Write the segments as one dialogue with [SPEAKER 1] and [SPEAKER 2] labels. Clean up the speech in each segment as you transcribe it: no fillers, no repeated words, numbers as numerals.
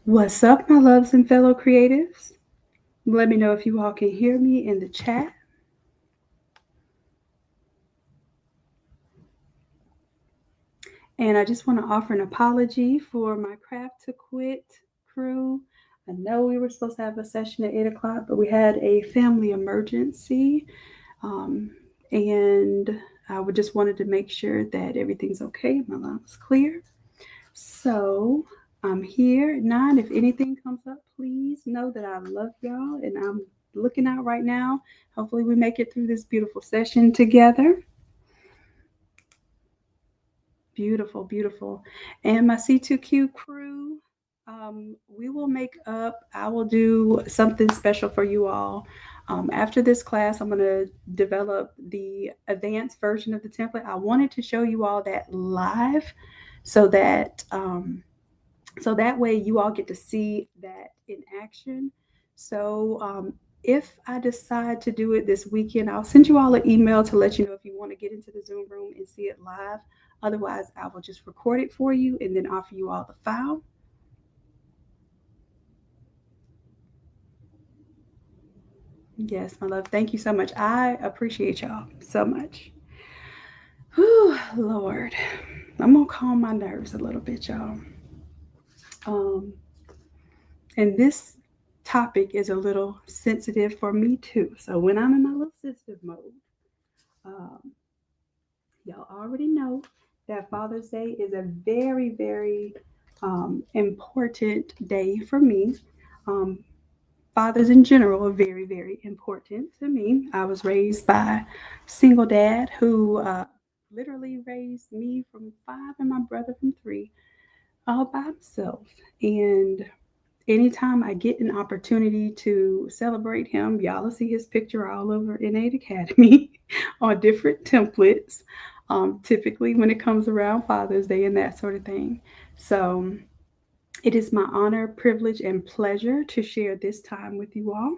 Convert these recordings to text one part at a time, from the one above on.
[SPEAKER 1] What's up, my loves and fellow creatives? Let me know if you all can hear me in the chat. And I just want to offer an apology for my Craft to Quit crew. I know we were supposed to have a session at 8 o'clock, but we had a family emergency. Um, and I would just wanted to make sure that everything's okay. My line was clear. So I'm here. Nine, if anything comes up, please know that I love y'all and I'm looking out right now. Hopefully, we make it through this beautiful session together. Beautiful, beautiful. And my C2Q crew, we will make up, I will do something special for you all. After this class, I'm going to develop the advanced version of the template. I wanted to show you all that live so that so that way you all get to see that in action. So if I decide to do it this weekend, I'll send you all an email to let you know if you want to get into the Zoom room and see it live. Otherwise, I will just record it for you and then offer you all the file. Yes, my love. Thank you so much. I appreciate y'all so much. Whew, Lord. I'm going to calm my nerves a little bit, y'all. Um, and this topic is a little sensitive for me too. So when I'm in my little sensitive mode, um, y'all already know that Father's Day is a very, very important day for me. Um, fathers in general are very, very important to me. I was raised by a single dad who literally raised me from five and my brother from three all by himself. And anytime I get an opportunity to celebrate him, y'all will see his picture all over Innate Academy on different templates, typically when it comes around Father's Day and that sort of thing. So it is my honor, privilege, and pleasure to share this time with you all.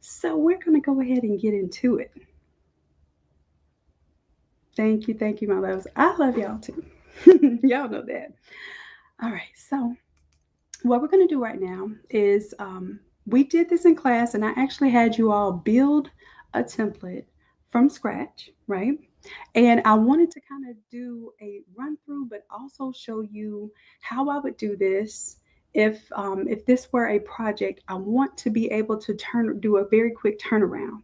[SPEAKER 1] So we're going to go ahead and get into it. Thank you, my loves. I love y'all too. Y'all know that. All right, so what we're going to do right now is we did this in class, and I actually had you all build a template from scratch, right? And I wanted to kind of do a run through, but also show you how I would do this if this were a project. I want to be able to do a very quick turnaround.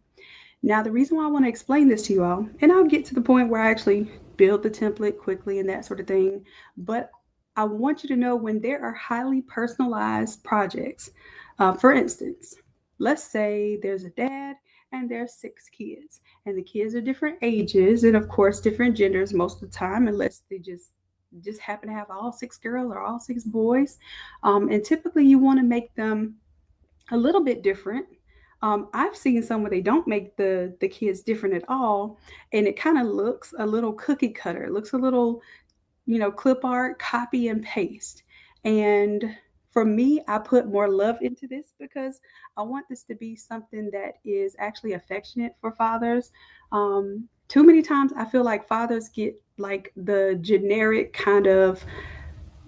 [SPEAKER 1] Now, the reason why I want to explain this to you all, and I'll get to the point where I actually build the template quickly and that sort of thing, but I want you to know when there are highly personalized projects, for instance, let's say there's a dad and there's six kids, and the kids are different ages and, of course, different genders most of the time, unless they just happen to have all six girls or all six boys. And typically, you want to make them a little bit different. I've seen some where they don't make the kids different at all, and it kind of looks a little cookie cutter. It looks a little, clip art, copy and paste. And for me, I put more love into this because I want this to be something that is actually affectionate for fathers. Too many times, I feel like fathers get like the generic kind of,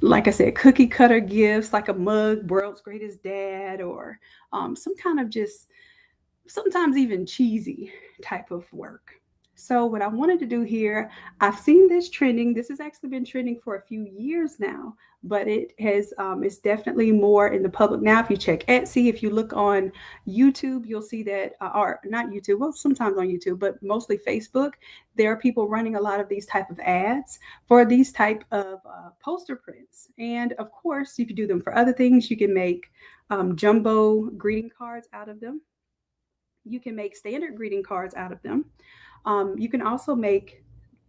[SPEAKER 1] like I said, cookie cutter gifts, like a mug, world's greatest dad, or some kind of just sometimes even cheesy type of work. So, what I wanted to do here, I've seen this trending. This has actually been trending for a few years now, but it's definitely more in the public now. If you check Etsy, if you look on YouTube, you'll see that, or not YouTube, well, sometimes on YouTube, but mostly Facebook. There are people running a lot of these type of ads for these type of poster prints, and of course, you could do them for other things. You can make jumbo greeting cards out of them. You can make standard greeting cards out of them. You can also make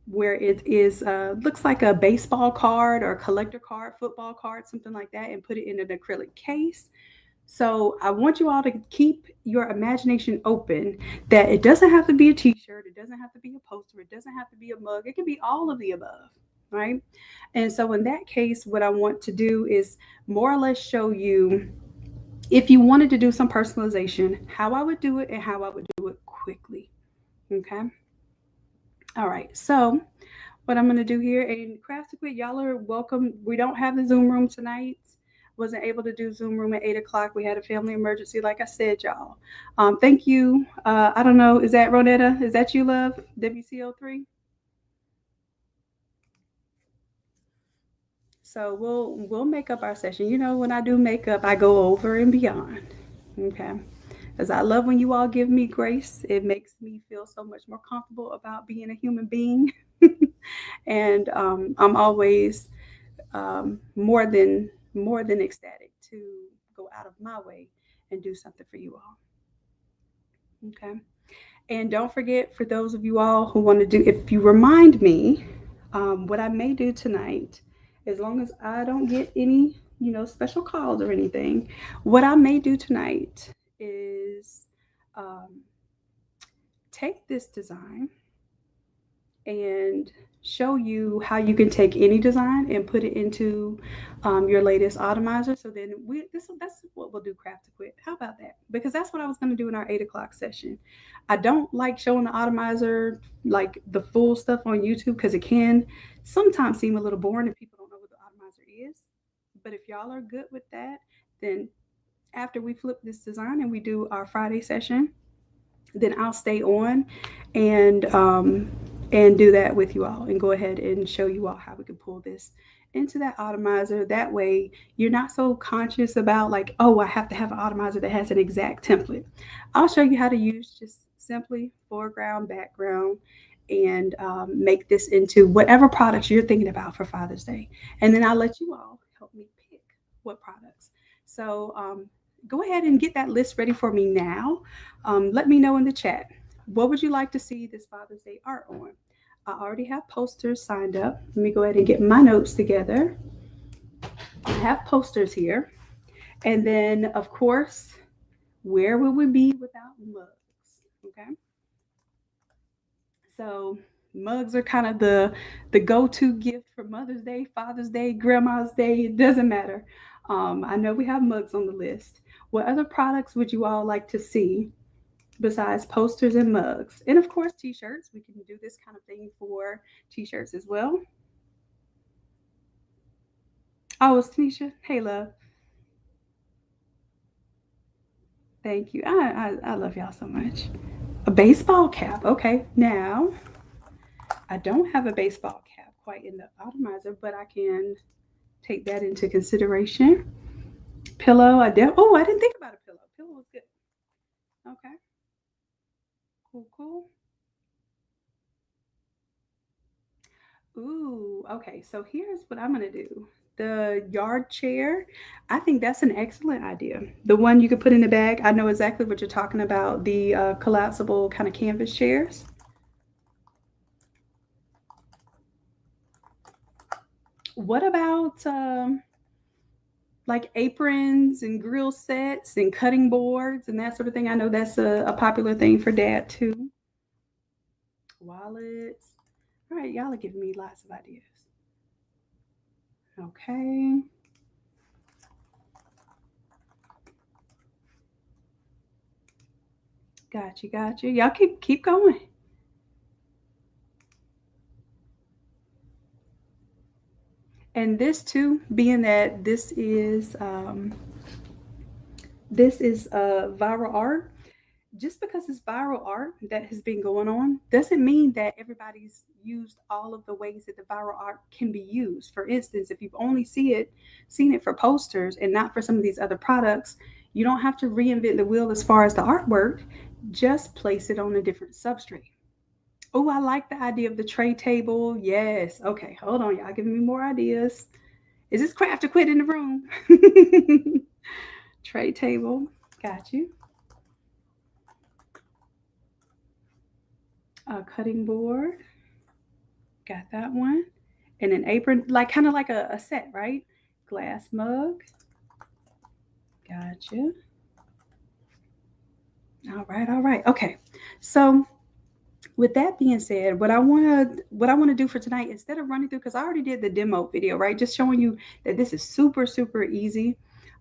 [SPEAKER 1] where it is looks like a baseball card or a collector card, football card, something like that, and put it in an acrylic case. So I want you all to keep your imagination open. That it doesn't have to be a T-shirt, it doesn't have to be a poster, it doesn't have to be a mug. It can be all of the above, right? And so in that case, what I want to do is more or less show you, if you wanted to do some personalization, how I would do it and how I would do it quickly. Okay. All right. So what I'm going to do here, and Craft to Quit, y'all are welcome. We don't have the Zoom room tonight. wasn't able to do Zoom room at 8 o'clock. We had a family emergency, like I said, y'all. Thank you. I don't know. Is that Ronetta? Is that you, love? WCO3? So we'll make up our session. You know, when I do makeup, I go over and beyond. Okay. Because I love when you all give me grace. It makes me feel so much more comfortable about being a human being. And I'm always more than ecstatic to go out of my way and do something for you all. Okay. And don't forget, for those of you all who want to do, if you remind me, what I may do tonight, as long as I don't get any, special calls or anything, what I may do tonight is um, take this design and show you how you can take any design and put it into your latest Automizer. So then that's what we'll do, craft to quit. How about that? Because that's what I was going to do in our 8 o'clock session. I don't like showing the Automizer, like the full stuff on YouTube, because it can sometimes seem a little boring if people don't know what the Automizer is. But if y'all are good with that, then after we flip this design and we do our Friday session, then I'll stay on and do that with you all and go ahead and show you all how we can pull this into that Automizer. That way you're not so conscious about like, oh, I have to have an Automizer that has an exact template. I'll show you how to use just simply foreground, background, and make this into whatever products you're thinking about for Father's Day. And then I'll let you all help me pick what products. So go ahead and get that list ready for me now. Let me know in the chat. What would you like to see this Father's Day art on? I already have posters signed up. Let me go ahead and get my notes together. I have posters here. And then, of course, where would we be without mugs? Okay. So mugs are kind of the go-to gift for Mother's Day, Father's Day, Grandma's Day. It doesn't matter. I know we have mugs on the list. What other products would you all like to see besides posters and mugs? And of course, t-shirts. We can do this kind of thing for t-shirts as well. Oh, it's Tanisha. Hey, love. Thank you. I love y'all so much. A baseball cap. Okay. Now, I don't have a baseball cap quite in the Automizer, but I can take that into consideration. Pillow. I didn't think about a pillow. Pillow was good. Okay. Cool, cool. Ooh, okay. So here's what I'm gonna do. The yard chair, I think that's an excellent idea. The one you could put in the bag. I know exactly what you're talking about. The collapsible kind of canvas chairs. What about like aprons and grill sets and cutting boards and that sort of thing? I know that's a popular thing for dad too. Wallets. All right, y'all are giving me lots of ideas. Okay. Got you, got you. Y'all keep going. And this too, being that this is viral art. Just because it's viral art that has been going on doesn't mean that everybody's used all of the ways that the viral art can be used. For instance, if you've only seen it for posters and not for some of these other products, you don't have to reinvent the wheel as far as the artwork. Just place it on a different substrate. Oh, I like the idea of the tray table. Yes. Okay, hold on, y'all giving me more ideas. Is this craft to quit in the room? Tray table. Got you. A cutting board. Got that one. And an apron, like kind of like a set, right? Glass mug. Gotcha. All right, all right. Okay. So with that being said, what I want to do for tonight, instead of running through, because I already did the demo video, right? Just showing you that this is super, super easy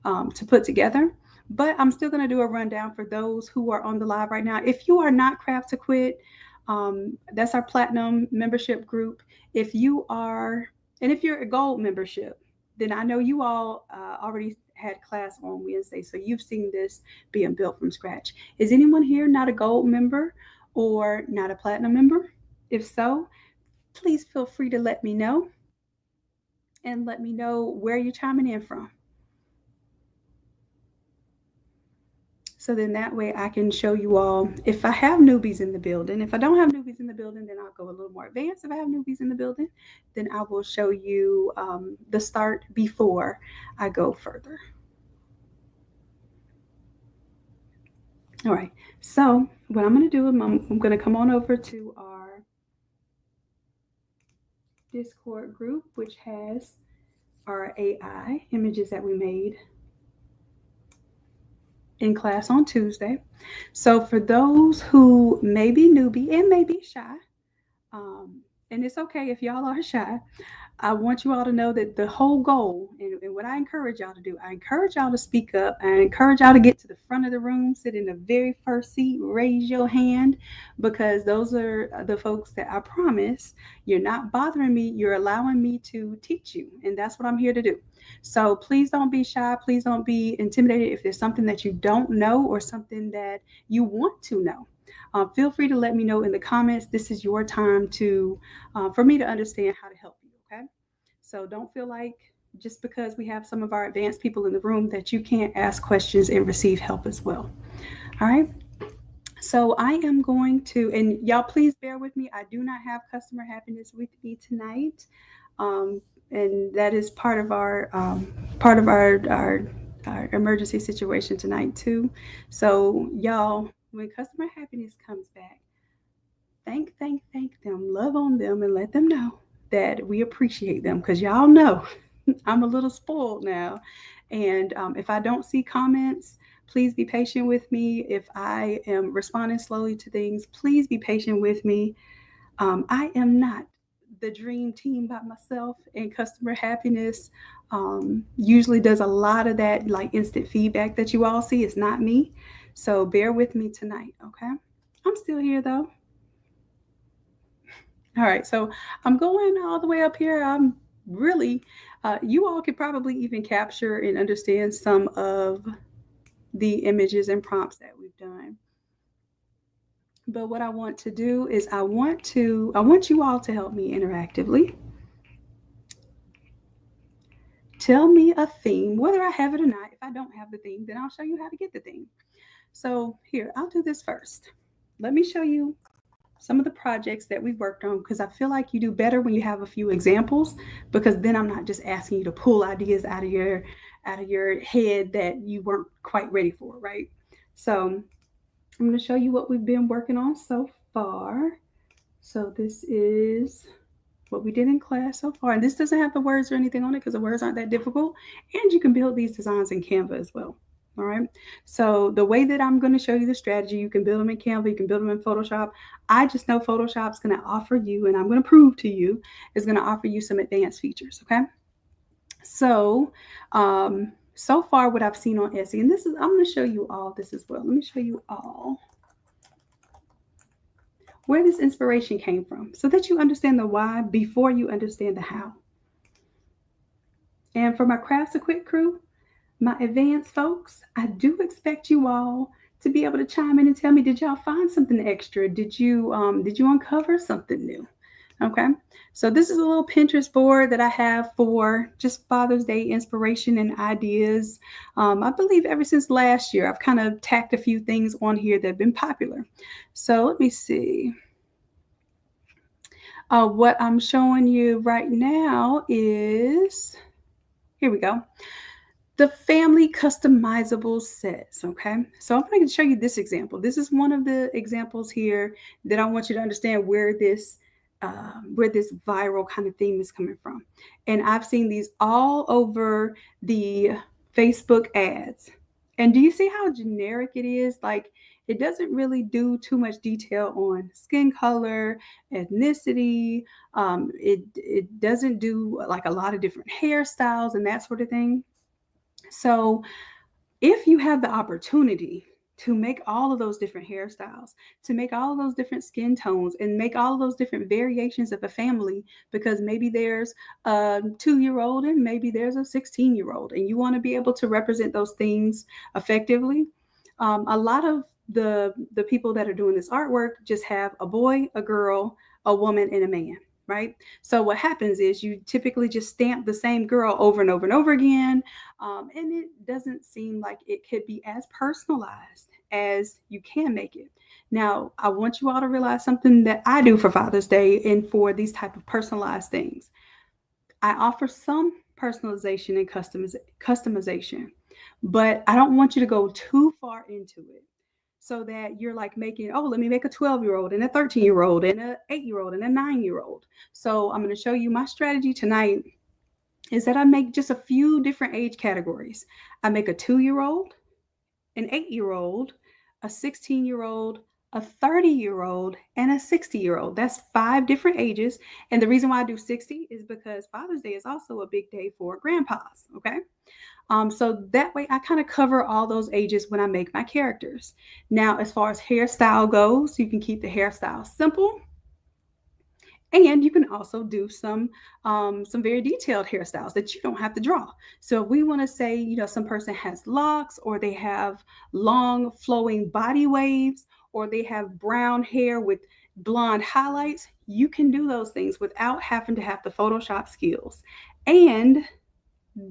[SPEAKER 1] to put together. But I'm still going to do a rundown for those who are on the live right now. If you are not Craft to Quit, that's our platinum membership group. If you are, and if you're a gold membership, then I know you all already had class on Wednesday, so you've seen this being built from scratch. Is anyone here not a gold member or not a platinum member? If so, please feel free to let me know and let me know where you're chiming in from. So then that way I can show you all if I have newbies in the building. If I don't have newbies in the building, then I'll go a little more advanced. If I have newbies in the building, then I will show you the start before I go further. All right, so what I'm going to do is I'm going to come on over to our Discord group, which has our AI images that we made in class on Tuesday. So for those who may be newbie and may be shy, and it's okay if y'all are shy, I want you all to know that the whole goal and what I encourage y'all to do, I encourage y'all to speak up. I encourage y'all to get to the front of the room, sit in the very first seat, raise your hand, because those are the folks that I promise you're not bothering me. You're allowing me to teach you. And that's what I'm here to do. So please don't be shy. Please don't be intimidated if there's something that you don't know or something that you want to know. Feel free to let me know in the comments. This is your time to, for me to understand how to help you. Okay. So don't feel like just because we have some of our advanced people in the room that you can't ask questions and receive help as well. All right. So I am going to, and y'all please bear with me. I do not have customer happiness with me tonight. And that is part of our emergency situation tonight too. So y'all, when customer happiness comes back, thank them, love on them, and let them know that we appreciate them, because y'all know I'm a little spoiled now. And if I don't see comments, please be patient with me. If I am responding slowly to things, please be patient with me. I am not the dream team by myself, and customer happiness usually does a lot of that, like instant feedback that you all see. It's not me. So bear with me tonight, okay? I'm still here though. All right, so I'm going all the way up here. I'm really, you all could probably even capture and understand some of the images and prompts that we've done. But what I want to do is I want you all to help me interactively. Tell me a theme, whether I have it or not. If I don't have the theme, then I'll show you how to get the theme. So here, I'll do this first. Let me show you some of the projects that we've worked on, because I feel like you do better when you have a few examples, because then I'm not just asking you to pull ideas out of your head that you weren't quite ready for, right? So I'm going to show you what we've been working on so far. So this is what we did in class so far. And this doesn't have the words or anything on it because the words aren't that difficult. And you can build these designs in Canva as well. All right. So the way that I'm going to show you the strategy, you can build them in Canva, you can build them in Photoshop. I just know Photoshop's going to offer you, and I'm going to prove to you, is going to offer you some advanced features. Okay. So, so far what I've seen on Etsy, and I'm going to show you all this as well. Let me show you all where this inspiration came from, so that you understand the why before you understand the how. And for my Crafts Equip crew, my advanced folks, I do expect you all to be able to chime in and tell me, did y'all find something extra? Did you uncover something new? Okay, so this is a little Pinterest board that I have for just Father's Day inspiration and ideas. I believe ever since last year, I've kind of tacked a few things on here that have been popular. So let me see. What I'm showing you right now is, here we go, the family customizable sets. Okay, so I'm going to show you this example. This is one of the examples here that I want you to understand where this viral kind of theme is coming from. And I've seen these all over the Facebook ads. And do you see how generic it is? Like, it doesn't really do too much detail on skin color, ethnicity. It doesn't do like a lot of different hairstyles and that sort of thing. So if you have the opportunity to make all of those different hairstyles, to make all of those different skin tones, and make all of those different variations of a family, because maybe there's a 2-year-old and maybe there's a 16-year-old, and you want to be able to represent those things effectively. A lot of the people that are doing this artwork just have a boy, a girl, a woman, and a man, right? So what happens is you typically just stamp the same girl over and over and over again, and it doesn't seem like it could be as personalized as you can make it. Now, I want you all to realize something that I do for Father's Day and for these type of personalized things. I offer some personalization and customization, but I don't want you to go too far into it so that you're like making, oh, let me make a 12-year-old and a 13-year-old and an 8-year-old and a 9-year-old. So I'm going to show you my strategy tonight is that I make just a few different age categories. I make a 2-year-old, an 8-year-old, a 16-year-old, a 30-year-old, and a 60-year-old. That's 5 different ages. And the reason why I do 60 is because Father's Day is also a big day for grandpas. Okay. So that way I kind of cover all those ages when I make my characters. Now, as far as hairstyle goes, you can keep the hairstyle simple. And you can also do some very detailed hairstyles that you don't have to draw. So if we want to say, some person has locks, or they have long flowing body waves, or they have brown hair with blonde highlights, you can do those things without having to have the Photoshop skills. And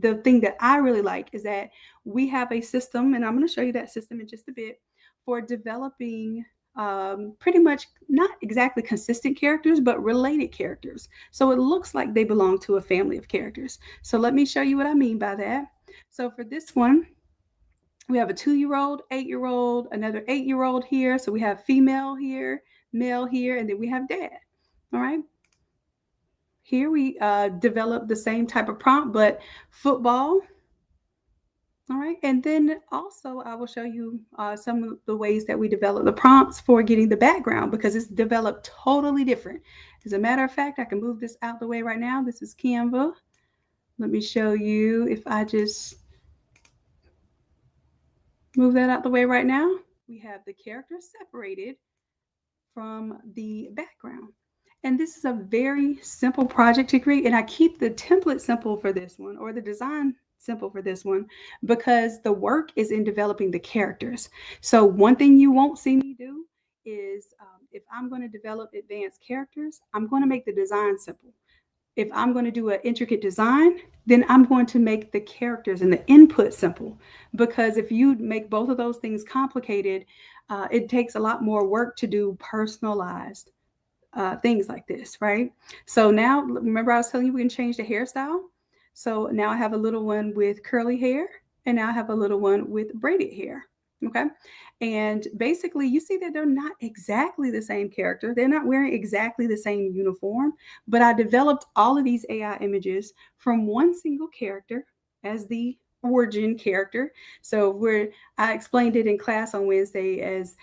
[SPEAKER 1] the thing that I really like is that we have a system, and I'm going to show you that system in just a bit, for developing pretty much not exactly consistent characters, but related characters. So it looks like they belong to a family of characters. So let me show you what I mean by that. So for this one, we have a 2-year-old, 8-year-old, another 8-year-old here. So we have female here, male here, and then we have dad. All right. Here we develop the same type of prompt, but football. All right. And then also I will show you some of the ways that we develop the prompts for getting the background, because it's developed totally different. As a matter of fact, I can move this out the way right now. This is Canva. Let me show you. If I just move that out the way right now, we have the characters separated from the background. And this is a very simple project to create. And I keep the template simple for this one, or the design simple for this one, because the work is in developing the characters. So one thing you won't see me do is if I'm going to develop advanced characters, I'm going to make the design simple. If I'm going to do an intricate design, then I'm going to make the characters and the input simple. Because if you make both of those things complicated, it takes a lot more work to do personalized things like this, right? So now, remember I was telling you we can change the hairstyle? So now I have a little one with curly hair, and now I have a little one with braided hair. Okay. And basically, you see that they're not exactly the same character. They're not wearing exactly the same uniform, but I developed all of these AI images from one single character as the origin character. So I explained it in class on Wednesday as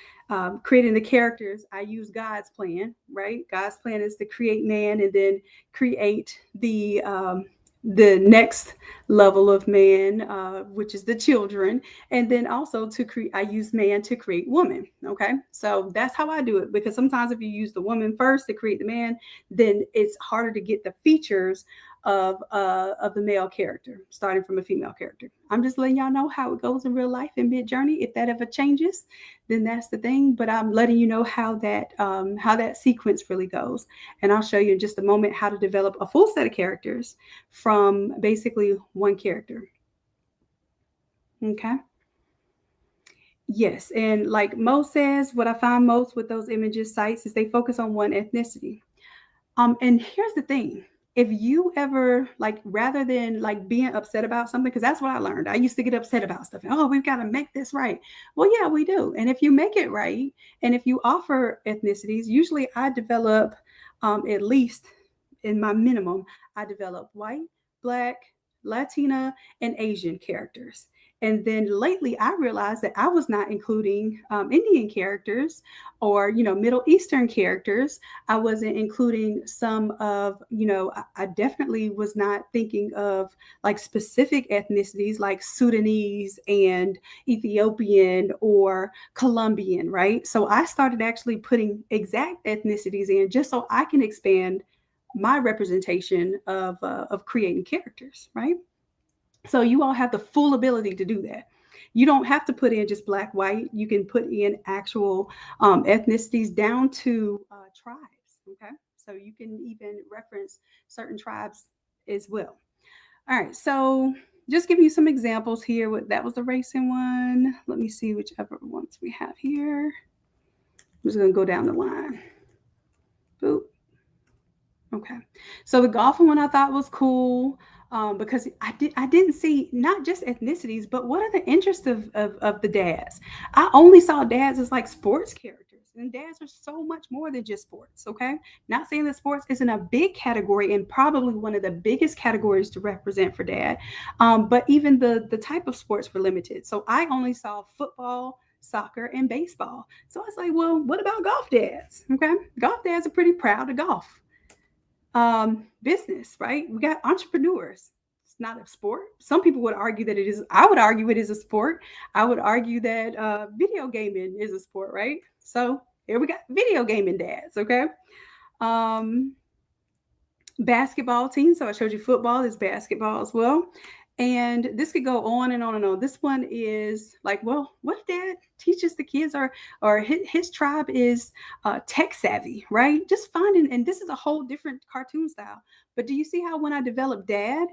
[SPEAKER 1] creating the characters. I use God's plan, right? God's plan is to create man and then create the next level of man, which is the children. And then also I use man to create woman. Okay. So that's how I do it, because sometimes if you use the woman first to create the man, then it's harder to get the features of the male character starting from a female character. I'm just letting y'all know how it goes in real life in Midjourney. If that ever changes, then that's the thing. But I'm letting you know how that sequence really goes. And I'll show you in just a moment how to develop a full set of characters from basically one character. Okay. Yes. And like Mo says, what I find most with those images sites is they focus on one ethnicity. And here's the thing. If you ever, like, rather than like being upset about something, because that's what I learned. I used to get upset about stuff. Oh, we've got to make this right. Well, yeah, we do. And if you make it right, and if you offer ethnicities, usually I develop at least in my minimum, I develop white, Black, Latina, and Asian characters. And then lately, I realized that I was not including Indian characters or, Middle Eastern characters. I wasn't including some of, I definitely was not thinking of like specific ethnicities like Sudanese and Ethiopian or Colombian, right? So I started actually putting exact ethnicities in just so I can expand my representation of creating characters, right? So you all have the full ability to do that. You don't have to put in just black, white. You can put in actual ethnicities down to tribes. Okay, so you can even reference certain tribes as well. All right, so just give you some examples here. That was the racing one. Let me see whichever ones we have here. I'm just gonna go down the line. Boop. Okay. So the golfing one I thought was cool because I didn't see not just ethnicities, but what are the interests of the dads? I only saw dads as like sports characters, and dads are so much more than just sports. Okay, not saying that sports isn't a big category and probably one of the biggest categories to represent for dad, but even the type of sports were limited. So I only saw football, soccer, and baseball. So I was like, well, what about golf dads? Okay, golf dads are pretty proud of golf business, right? We got entrepreneurs. It's not a sport. Some people would argue that it is. I would argue it is a sport. I would argue that video gaming is a sport, right? So here we got video gaming dads, okay? Um, Basketball team. So I showed you football, there's basketball as well. And this could go on and on and on. This one is like, well, what if dad teaches the kids or his tribe is tech savvy, right? Just finding, and this is a whole different cartoon style. But do you see how when I developed dad,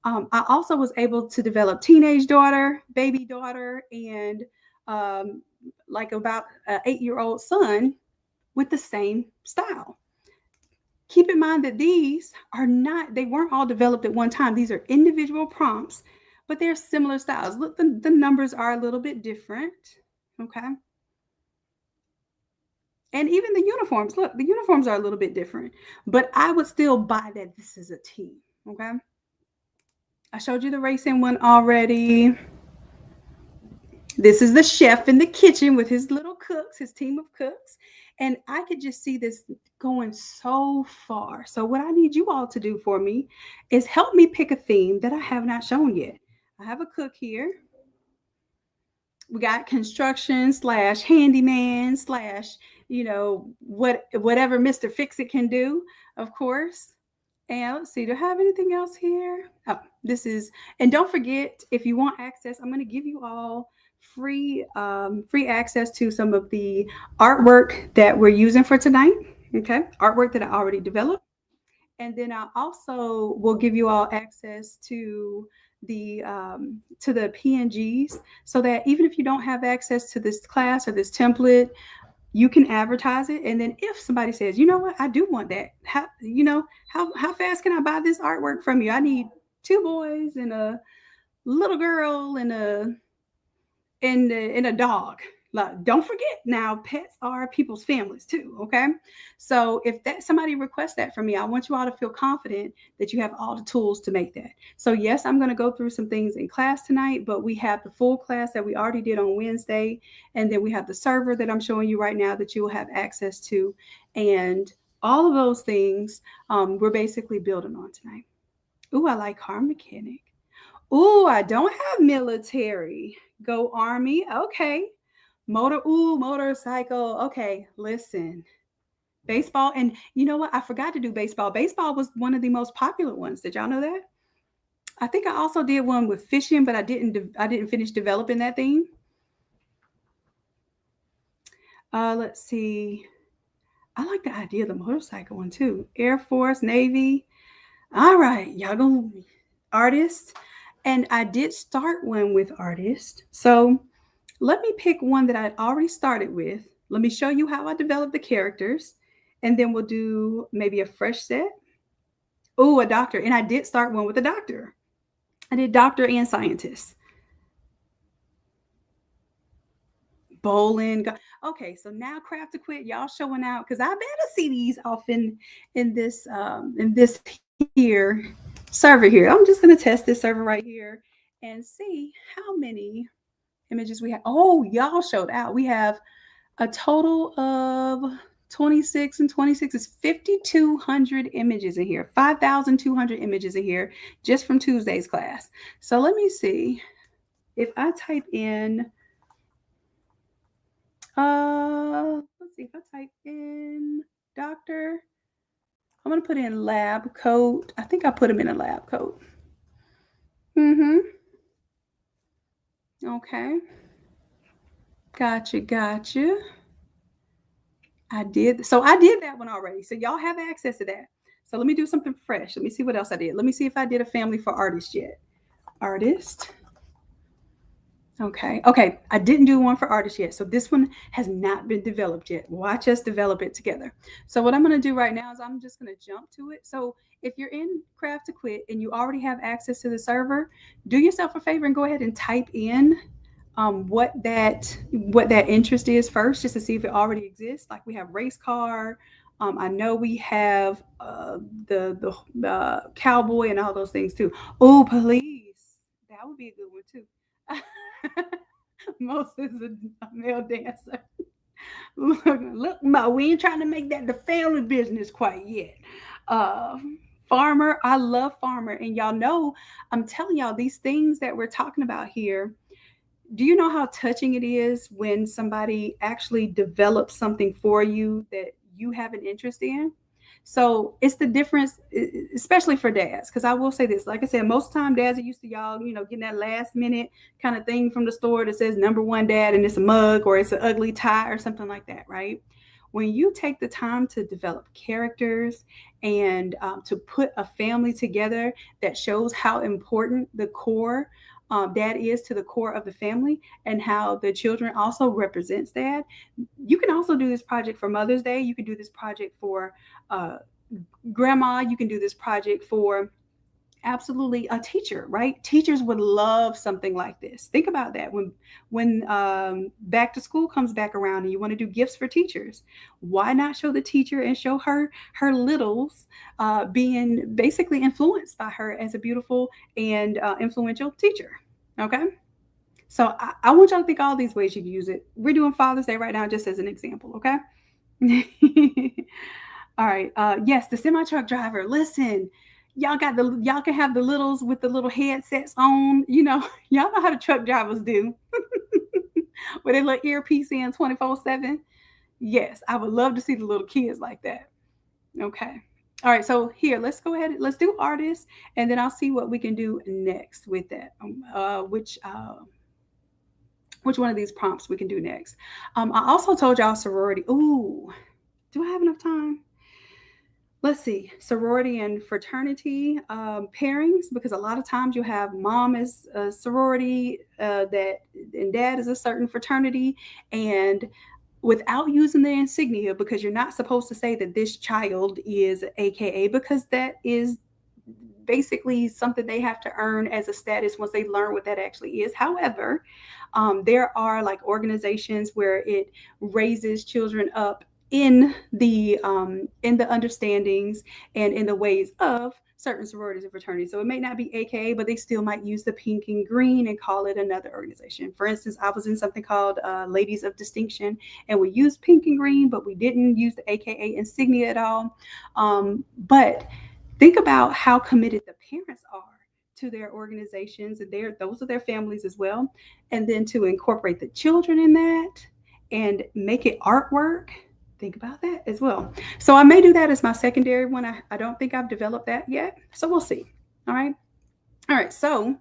[SPEAKER 1] I also was able to develop teenage daughter, baby daughter, and like about an 8-year-old son with the same style. Keep in mind that these are not, they weren't all developed at one time. These are individual prompts, but they're similar styles. Look, the numbers are a little bit different. Okay. And even the uniforms, look, the uniforms are a little bit different, but I would still buy that this is a team. Okay. I showed you the racing one already. This is the chef in the kitchen with his little cooks, his team of cooks. And I could just see this going so far. So, what I need you all to do for me is help me pick a theme that I have not shown yet. I have a cook here. We got construction slash handyman slash, whatever Mr. Fix It can do, of course. And let's see, do I have anything else here? Oh, this is, and don't forget, if you want access, I'm going to give you all free access to some of the artwork that we're using for tonight. Okay, artwork that I already developed, and then I also will give you all access to the PNGs, so that even if you don't have access to this class or this template, you can advertise it. And then if somebody says, you know what, I do want that, how fast can I buy this artwork from you? I need 2 boys and a little girl and a dog. Like, don't forget now, pets are people's families too. Okay, so if that somebody requests that from me, I want you all to feel confident that you have all the tools to make that. So yes, I'm going to go through some things in class tonight, but we have the full class that we already did on Wednesday, and then we have the server that I'm showing you right now that you will have access to, and all of those things we're basically building on tonight. Ooh, I like car mechanic. Ooh, I don't have military. Go Army. Okay. Motorcycle. Okay, listen. Baseball. And you know what? I forgot to do baseball. Baseball was one of the most popular ones. Did y'all know that? I think I also did one with fishing, but I didn't finish developing that theme. Let's see. I like the idea of the motorcycle one too. Air Force, Navy. All right, y'all gonna artist. And I did start one with artist. So let me pick one that I already started with. Let me show you how I developed the characters. And then we'll do maybe a fresh set. Oh, a doctor. And I did start one with a doctor. I did doctor and scientist. Bowling. Okay, so now craft to quit. Y'all showing out because I better see these off in this here server here. I'm just gonna test this server right here. and see how many images we have. Oh, y'all showed out. We have a total of 26 and 26 is 5,200 images in here, 5,200 images in here just from Tuesday's class. So let me see if I type in, let's see if I type in doctor, I'm going to put in lab coat. I think I put them in a lab coat. Okay. Gotcha. I did. So I did that one already. So y'all have access to that. So let me do something fresh. Let me see what else I did. Let me see if I did a family for artists yet. Artist. Okay. I didn't do one for artists yet. So this one has not been developed yet. Watch us develop it together. So what I'm going to do right now is I'm just going to jump to it. So if you're in Craft to Quit and you already have access to the server, do yourself a favor and go ahead and type in what that interest is first, just to see if it already exists. Like we have race car. I know we have the cowboy and all those things too. Oh, police. That would be a good one too. Most is a male dancer. Look, Ma, we ain't trying to make that the family business quite yet. Uh, Farmer, I love Farmer, and y'all know I'm telling y'all these things that we're talking about here. Do you know how touching it is when somebody actually develops something for you that you have an interest in? So it's the difference, especially for dads. Because I will say this, like I said, most of the time dads are used to y'all, getting that last minute kind of thing from the store that says number one dad and it's a mug or it's an ugly tie or something like that, right? When you take the time to develop characters and to put a family together that shows how important the core dad is to the core of the family and how the children also represents dad. You can also do this project for Mother's Day. You can do this project for uh, grandma. You can do this project for absolutely a teacher, right? Teachers would love something like this. Think about that when back to school comes back around and you want to do gifts for teachers. Why not show the teacher and show her littles being basically influenced by her as a beautiful and influential teacher? Okay. So I want y'all to think all these ways you can use it. We're doing Father's Day right now, just as an example. Okay. All right. Yes, the semi truck driver. Listen, y'all can have the littles with the little headsets on. Y'all know how the truck drivers do, with their little earpiece in 24/7. Yes, I would love to see the little kids like that. Okay. All right. So here, let's go ahead. Let's do artists, and then I'll see what we can do next with that. Which one of these prompts we can do next? I also told y'all sorority. Ooh, do I have enough time? Let's see, sorority and fraternity pairings, because a lot of times you have mom as a sorority that and dad is a certain fraternity, and without using the insignia, because you're not supposed to say that this child is AKA, because that is basically something they have to earn as a status once they learn what that actually is. However, there are like organizations where it raises children up in the understandings and in the ways of certain sororities and fraternities. So it may not be AKA, but they still might use the pink and green and call it another organization. For instance, I was in something called Ladies of Distinction, and we used pink and green, but we didn't use the AKA insignia at all. But think about how committed the parents are to their organizations, and those are their families as well. And then to incorporate the children in that and make it artwork. Think about that as well. So I may do that as my secondary one. I don't think I've developed that yet. So we'll see. All right. All right. So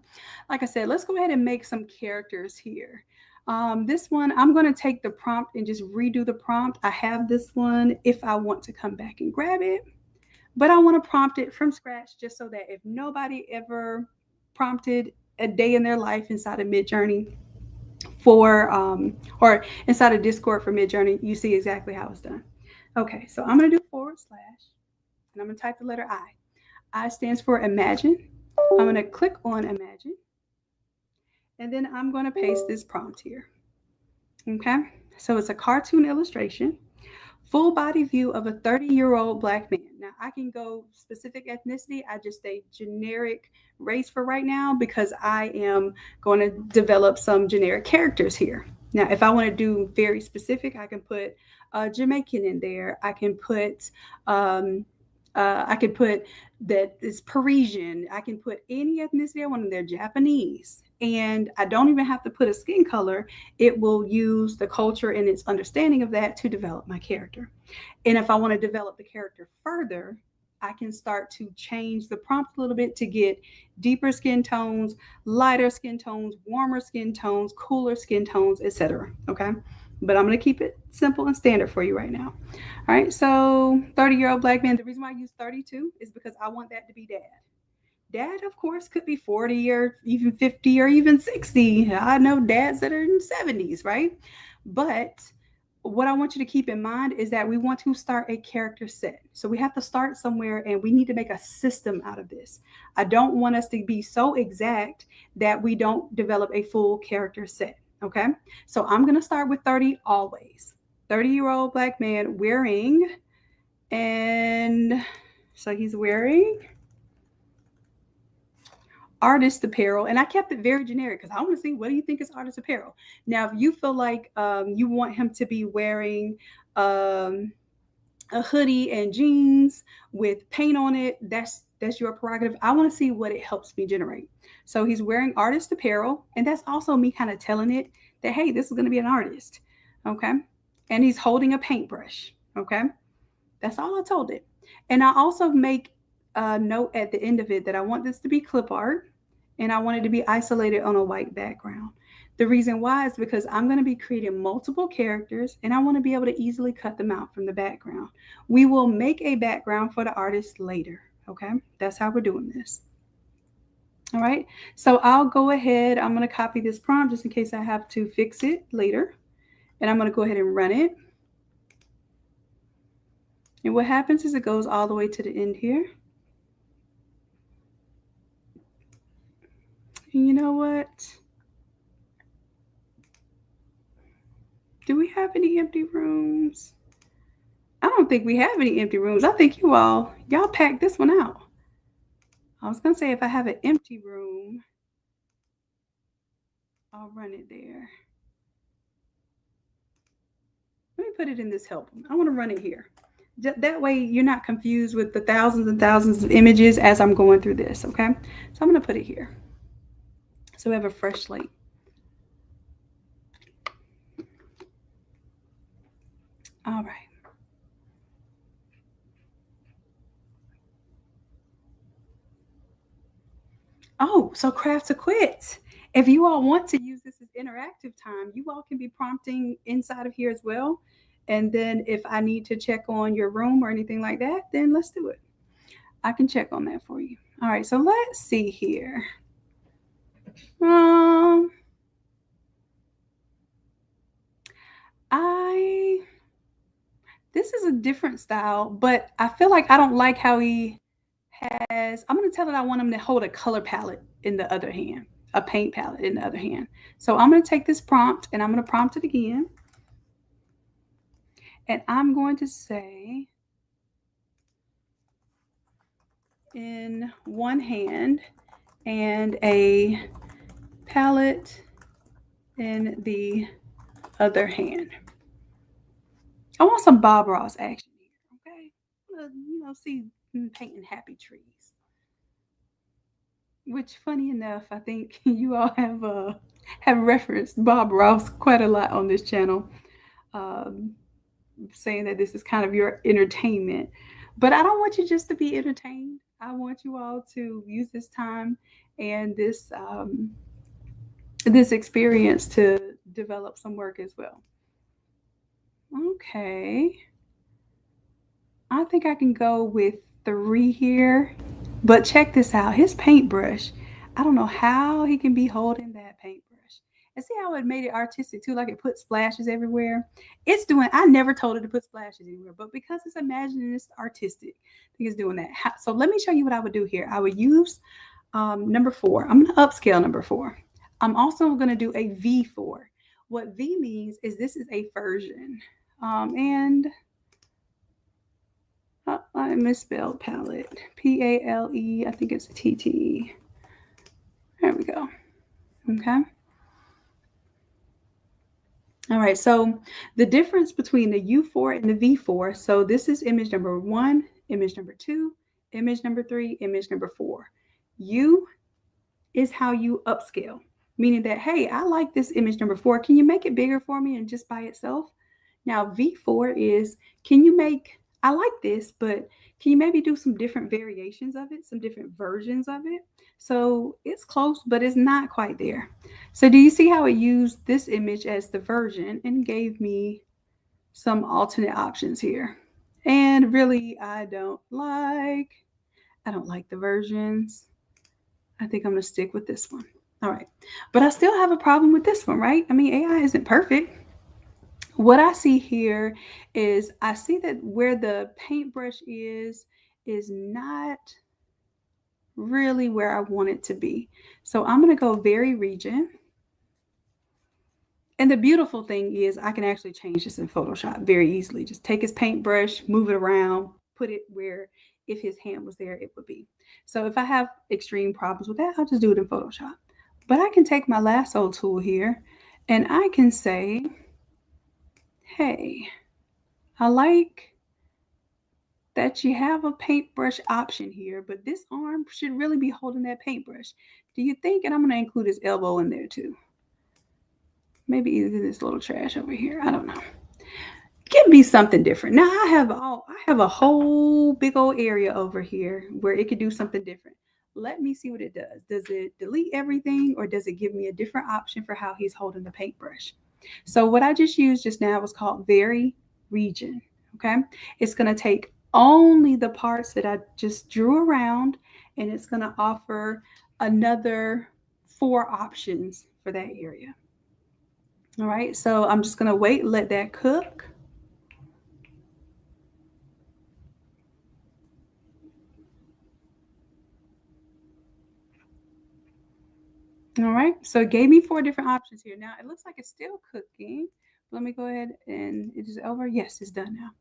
[SPEAKER 1] like I said, let's go ahead and make some characters here. This one, I'm going to take the prompt and just redo the prompt. I have this one if I want to come back and grab it. But I want to prompt it from scratch just so that if nobody ever prompted a day in their life inside of Midjourney or inside of Discord for Midjourney, you see exactly how it's done. Okay, so I'm going to do / and I'm going to type the letter I. I stands for imagine. I'm going to click on imagine. And then I'm going to paste this prompt here. Okay, so it's a cartoon illustration, full body view of a 30-year-old Black man. Now I can go specific ethnicity. I just say generic race for right now because I am going to develop some generic characters here. Now, if I want to do very specific, I can put Jamaican in there. Um, I can put that is Parisian. I can put any ethnicity I want in there, Japanese. And I don't even have to put a skin color. It will use the culture and its understanding of that to develop my character. And if I want to develop the character further, I can start to change the prompt a little bit to get deeper skin tones, lighter skin tones, warmer skin tones, cooler skin tones, etc. Okay. But I'm going to keep it simple and standard for you right now. All right. So 30-year-old black man. The reason why I use 32 is because I want that to be dad. Dad, of course, could be 40 or even 50 or even 60. I know dads that are in 70s, right? But what I want you to keep in mind is that we want to start a character set. So we have to start somewhere and we need to make a system out of this. I don't want us to be so exact that we don't develop a full character set. Okay. So I'm going to start with 30 always. 30-year-old black man wearing, and so he's wearing artist apparel, and I kept it very generic because I want to see what do you think is artist apparel. Now, if you feel like you want him to be wearing um, a hoodie and jeans with paint on it, that's your prerogative. I want to see what it helps me generate. So he's wearing artist apparel, and that's also me kind of telling it that hey, this is going to be an artist, okay? And he's holding a paintbrush, okay? That's all I told it. And I also make a note at the end of it that I want this to be clip art and I want it to be isolated on a white background. The reason why is because I'm going to be creating multiple characters and I want to be able to easily cut them out from the background. We will make a background for the artist later. Okay, that's how we're doing this. All right, so I'll go ahead. I'm going to copy this prompt just in case I have to fix it later. And I'm going to go ahead and run it. And what happens is it goes all the way to the end here. And you know what? Do we have any empty rooms? I don't think we have any empty rooms. I think y'all packed this one out. I was going to say if I have an empty room, I'll run it there. Let me put it in this help. I want to run it here. That way you're not confused with the thousands and thousands of images as I'm going through this, okay? So I'm going to put it here. So we have a fresh slate. All right. Oh, so craft to quit. If you all want to use this as interactive time, you all can be prompting inside of here as well. And then if I need to check on your room or anything like that, then let's do it. I can check on that for you. All right, so let's see here. I this is a different style, but I feel like I don't like how he has. I'm gonna tell it I want him to hold a color palette in the other hand, a paint palette in the other hand. So I'm gonna take this prompt and I'm gonna prompt it again. And I'm going to say in one hand and a palette in the other hand. I want some Bob Ross action here, okay? See painting happy trees. Which, funny enough, I think you all have referenced Bob Ross quite a lot on this channel, um, saying that this is kind of your entertainment. But I don't want you just to be entertained. I want you all to use this time and this experience to develop some work as well. Okay. I think I can go with 3 here. But check this out. His paintbrush. I don't know how he can be holding that paintbrush. And see how it made it artistic too, like it put splashes everywhere. I never told it to put splashes anywhere, but because it's imagining, it's artistic, I think it's doing that. So let me show you what I would do here. I would use number 4. I'm going to upscale number 4. I'm also going to do a V4. What V means is this is a version. And I misspelled palette. P-A-L-E. I think it's T-T. There we go. Okay. All right. So the difference between the U4 and the V4. So this is image number 1, image number 2, image number 3, image number 4. U is how you upscale, meaning that, hey, I like this image number 4. Can you make it bigger for me and just by itself? Now, V4 is, can you make, I like this, but can you maybe do some different variations of it, some different versions of it? So it's close, but it's not quite there. So do you see how it used this image as the version and gave me some alternate options here? And really, I don't like the versions. I think I'm going to stick with this one. All right. But I still have a problem with this one, right? I mean, AI isn't perfect. What I see here is I see that where the paintbrush is not really where I want it to be. So I'm going to go vary region. And the beautiful thing is I can actually change this in Photoshop very easily. Just take his paintbrush, move it around, put it where if his hand was there, it would be. So if I have extreme problems with that, I'll just do it in Photoshop. But I can take my lasso tool here and I can say, hey, I like that you have a paintbrush option here, but this arm should really be holding that paintbrush. Do you think, and I'm going to include his elbow in there too. Maybe either this little trash over here. I don't know. Give me something different. Now I have a whole big old area over here where it could do something different. Let me see what it does. Does it delete everything or does it give me a different option for how he's holding the paintbrush? So what I just used just now was called vary region. Okay. It's going to take only the parts that I just drew around and it's going to offer another 4 options for that area. All right. So I'm just going to wait, let that cook. All right, so it gave me 4 different options here. Now it looks like it's still cooking. Let me go ahead and it is over. Yes, it's done now.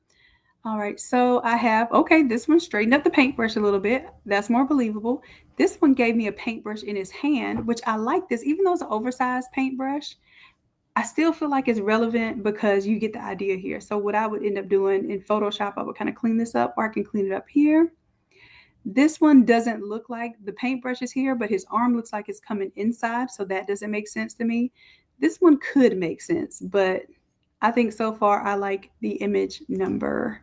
[SPEAKER 1] All right, so I have, okay, this one straightened up the paintbrush a little bit. That's more believable. This one gave me a paintbrush in his hand, which I like this. Even though it's an oversized paintbrush, I still feel like it's relevant because you get the idea here. So what I would end up doing in Photoshop, I would kind of clean this up or I can clean it up here. This one doesn't look like the paintbrush is here, but his arm looks like it's coming inside, so that doesn't make sense to me. This one could make sense, but I think so far I like the image number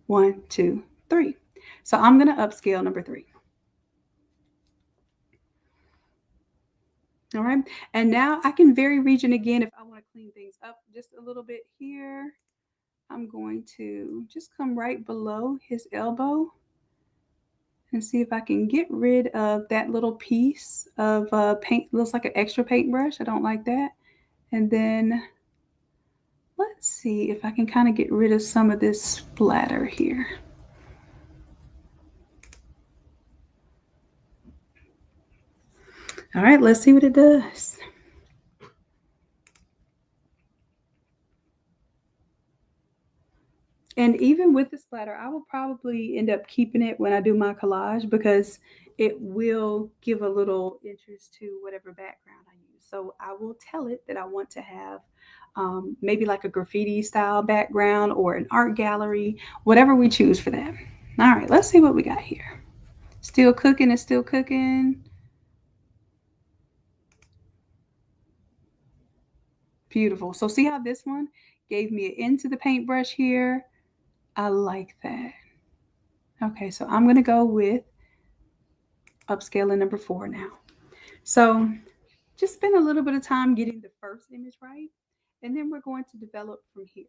[SPEAKER 1] 1, 2, 3. So I'm going to upscale number 3. All right. And now I can vary region again if I want to clean things up just a little bit here. I'm going to just come right below his elbow and see if I can get rid of that little piece of paint. Looks like an extra paintbrush. I don't like that. And then let's see if I can kind of get rid of some of this splatter here. All right, let's see what it does. And even with the splatter, I will probably end up keeping it when I do my collage because it will give a little interest to whatever background I use. So I will tell it that I want to have maybe like a graffiti style background or an art gallery, whatever we choose for that. All right, let's see what we got here. Still cooking, it's still cooking. Beautiful. So see how this one gave me an into the paintbrush here. I like that. Okay, so I'm going to go with upscaling number 4 now. So just spend a little bit of time getting the first image right, and then we're going to develop from here.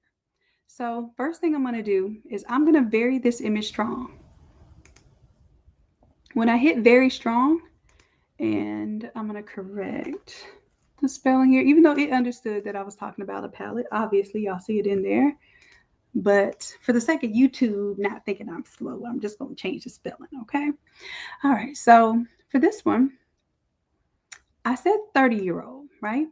[SPEAKER 1] So first thing I'm going to do is I'm going to vary this image strong. When I hit very strong, and I'm going to correct the spelling here, even though it understood that I was talking about a palette. Obviously, y'all see it in there. But for the sake of YouTube not thinking I'm slow, I'm just going to change the spelling, okay? All right, so for this one, I said 30-year-old, right?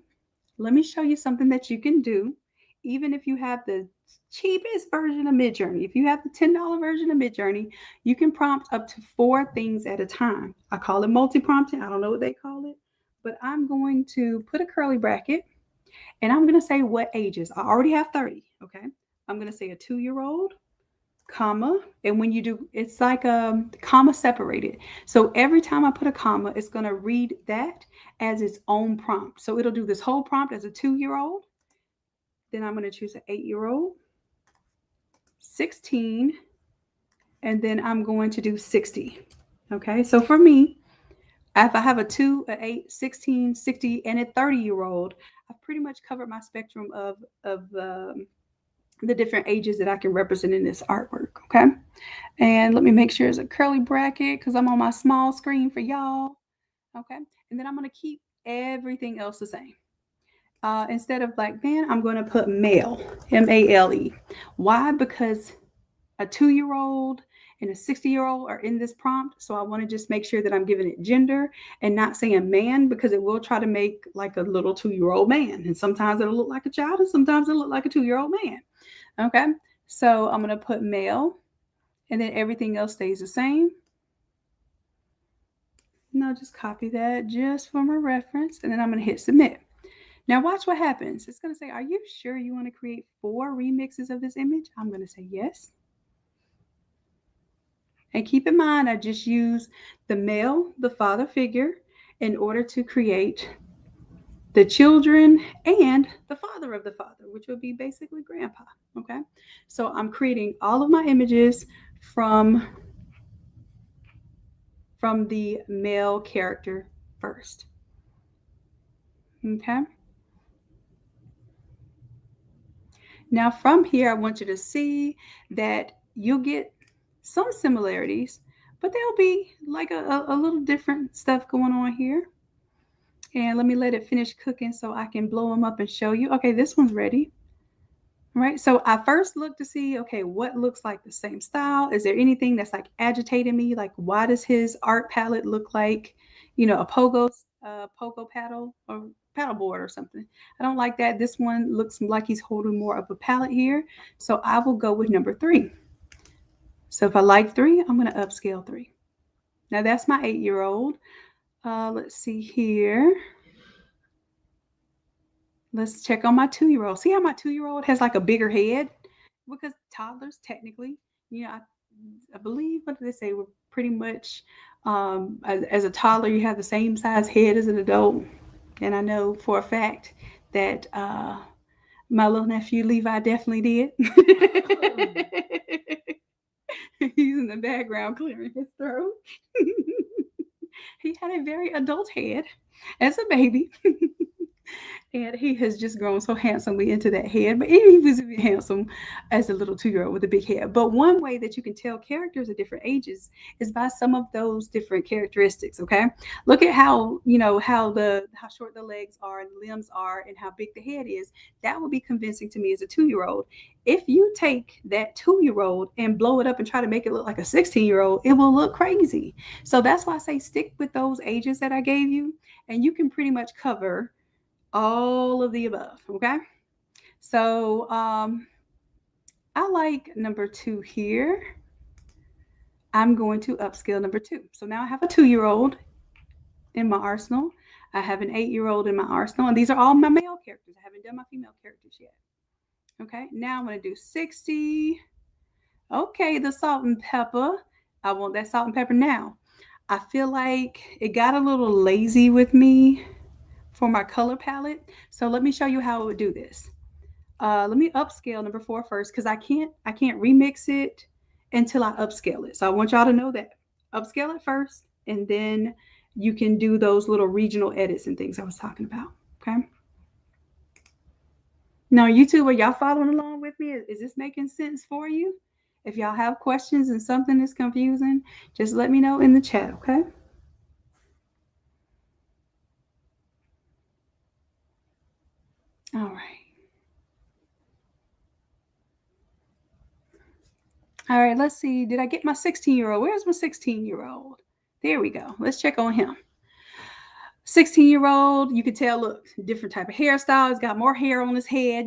[SPEAKER 1] Let me show you something that you can do, even if you have the cheapest version of Midjourney. If you have the $10 version of Midjourney, you can prompt up to 4 things at a time. I call it multi-prompting. I don't know what they call it, but I'm going to put a curly bracket and I'm going to say what ages. I already have 30, okay? I'm going to say a 2-year-old, comma, and when you do, it's like a comma separated. So every time I put a comma, it's going to read that as its own prompt. So it'll do this whole prompt as a 2-year-old. Then I'm going to choose an 8-year-old, 16, and then I'm going to do 60. Okay, so for me, if I have a 2, a 8, 16, 60, and a 30-year-old, I've pretty much covered my spectrum of the different ages that I can represent in this artwork. Okay, and let me make sure it's a curly bracket because I'm on my small screen for y'all. Okay, and then I'm going to keep everything else the same. Instead of black man, I'm going to put male, M-A-L-E. Why? Because a 2-year-old and a 60-year-old are in this prompt. So I want to just make sure that I'm giving it gender and not saying man, because it will try to make like a little 2-year-old man. And sometimes it'll look like a child and sometimes it'll look like a 2-year-old man. Okay. So I'm going to put male and then everything else stays the same. No, just copy that just for my reference. And then I'm going to hit submit. Now watch what happens. It's going to say, are you sure you want to create 4 remixes of this image? I'm going to say yes. And keep in mind, I just use the male, the father figure, in order to create the children and the father of the father, which would be basically grandpa. Okay. So I'm creating all of my images from the male character first. Okay. Now from here, I want you to see that you'll get some similarities, but there'll be like a little different stuff going on here. And let me let it finish cooking so I can blow them up and show you. Okay, this one's ready. Right, so I first look to see, okay, what looks like the same style? Is there anything that's like agitating me? Like, why does his art palette look like, a pogo paddle or paddleboard or something? I don't like that. This one looks like he's holding more of a palette here. So I will go with number 3. So if I like 3, I'm going to upscale 3. Now that's my 8-year-old. Let's see here. Let's check on my 2-year-old. See how my 2-year-old has like a bigger head? Because toddlers, technically, I believe, what do they say? We're pretty much, as a toddler, you have the same size head as an adult. And I know for a fact that my little nephew Levi definitely did. He's in the background clearing his throat. He had a very adult head as a baby. And he has just grown so handsomely into that head. But he was even handsome as a little 2-year-old with a big head. But one way that you can tell characters at different ages is by some of those different characteristics. Okay, look at how how short the legs are and the limbs are and how big the head is. That would be convincing to me as a 2-year-old. If you take that 2-year-old and blow it up and try to make it look like a 16-year-old, it will look crazy. So that's why I say stick with those ages that I gave you, and you can pretty much cover all of the above. Okay, so I like number 2 here. I'm going to upscale number 2. So now I have a 2-year-old in my arsenal. I have an 8-year-old in my arsenal, and these are all my male characters. I haven't done my female characters yet. Okay, now I'm going to do 60. Okay, the salt and pepper. I want that salt and pepper now. I feel like it got a little lazy with me for my color palette. So let me show you how I would do this. Let me upscale number 4 first, because I can't remix it until I upscale it. So I want y'all to know that. Upscale it first, and then you can do those little regional edits and things I was talking about. Okay. Now, YouTube, are y'all following along with me? Is this making sense for you? If y'all have questions and something is confusing, just let me know in the chat, okay? All right. All right, let's see. Did I get my 16-year-old? Where's my 16-year-old? There we go. Let's check on him. 16-year-old, you could tell, look, different type of hairstyle. He's got more hair on his head,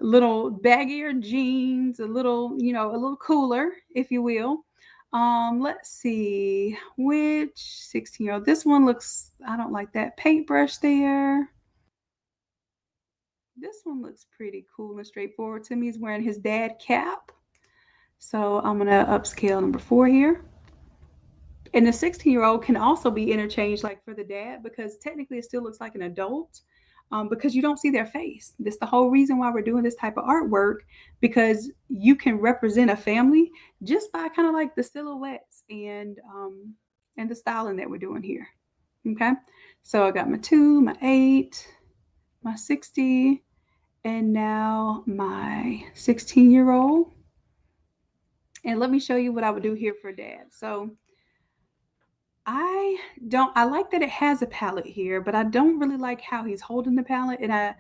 [SPEAKER 1] little baggier jeans, a little, a little cooler, if you will. Let's see, which 16-year-old. This one looks, I don't like that paintbrush there. This one looks pretty cool and straightforward to me. He's wearing his dad cap. So I'm going to upscale number 4 here. And the 16-year-old can also be interchanged like for the dad, because technically it still looks like an adult, because you don't see their face. That's the whole reason why we're doing this type of artwork, because you can represent a family just by kind of like the silhouettes and the styling that we're doing here. Okay, so I got my 2, my 8, my 60, and now my 16-year-old. And let me show you what I would do here for dad. So I like that it has a palette here, but I don't really like how he's holding the palette. And I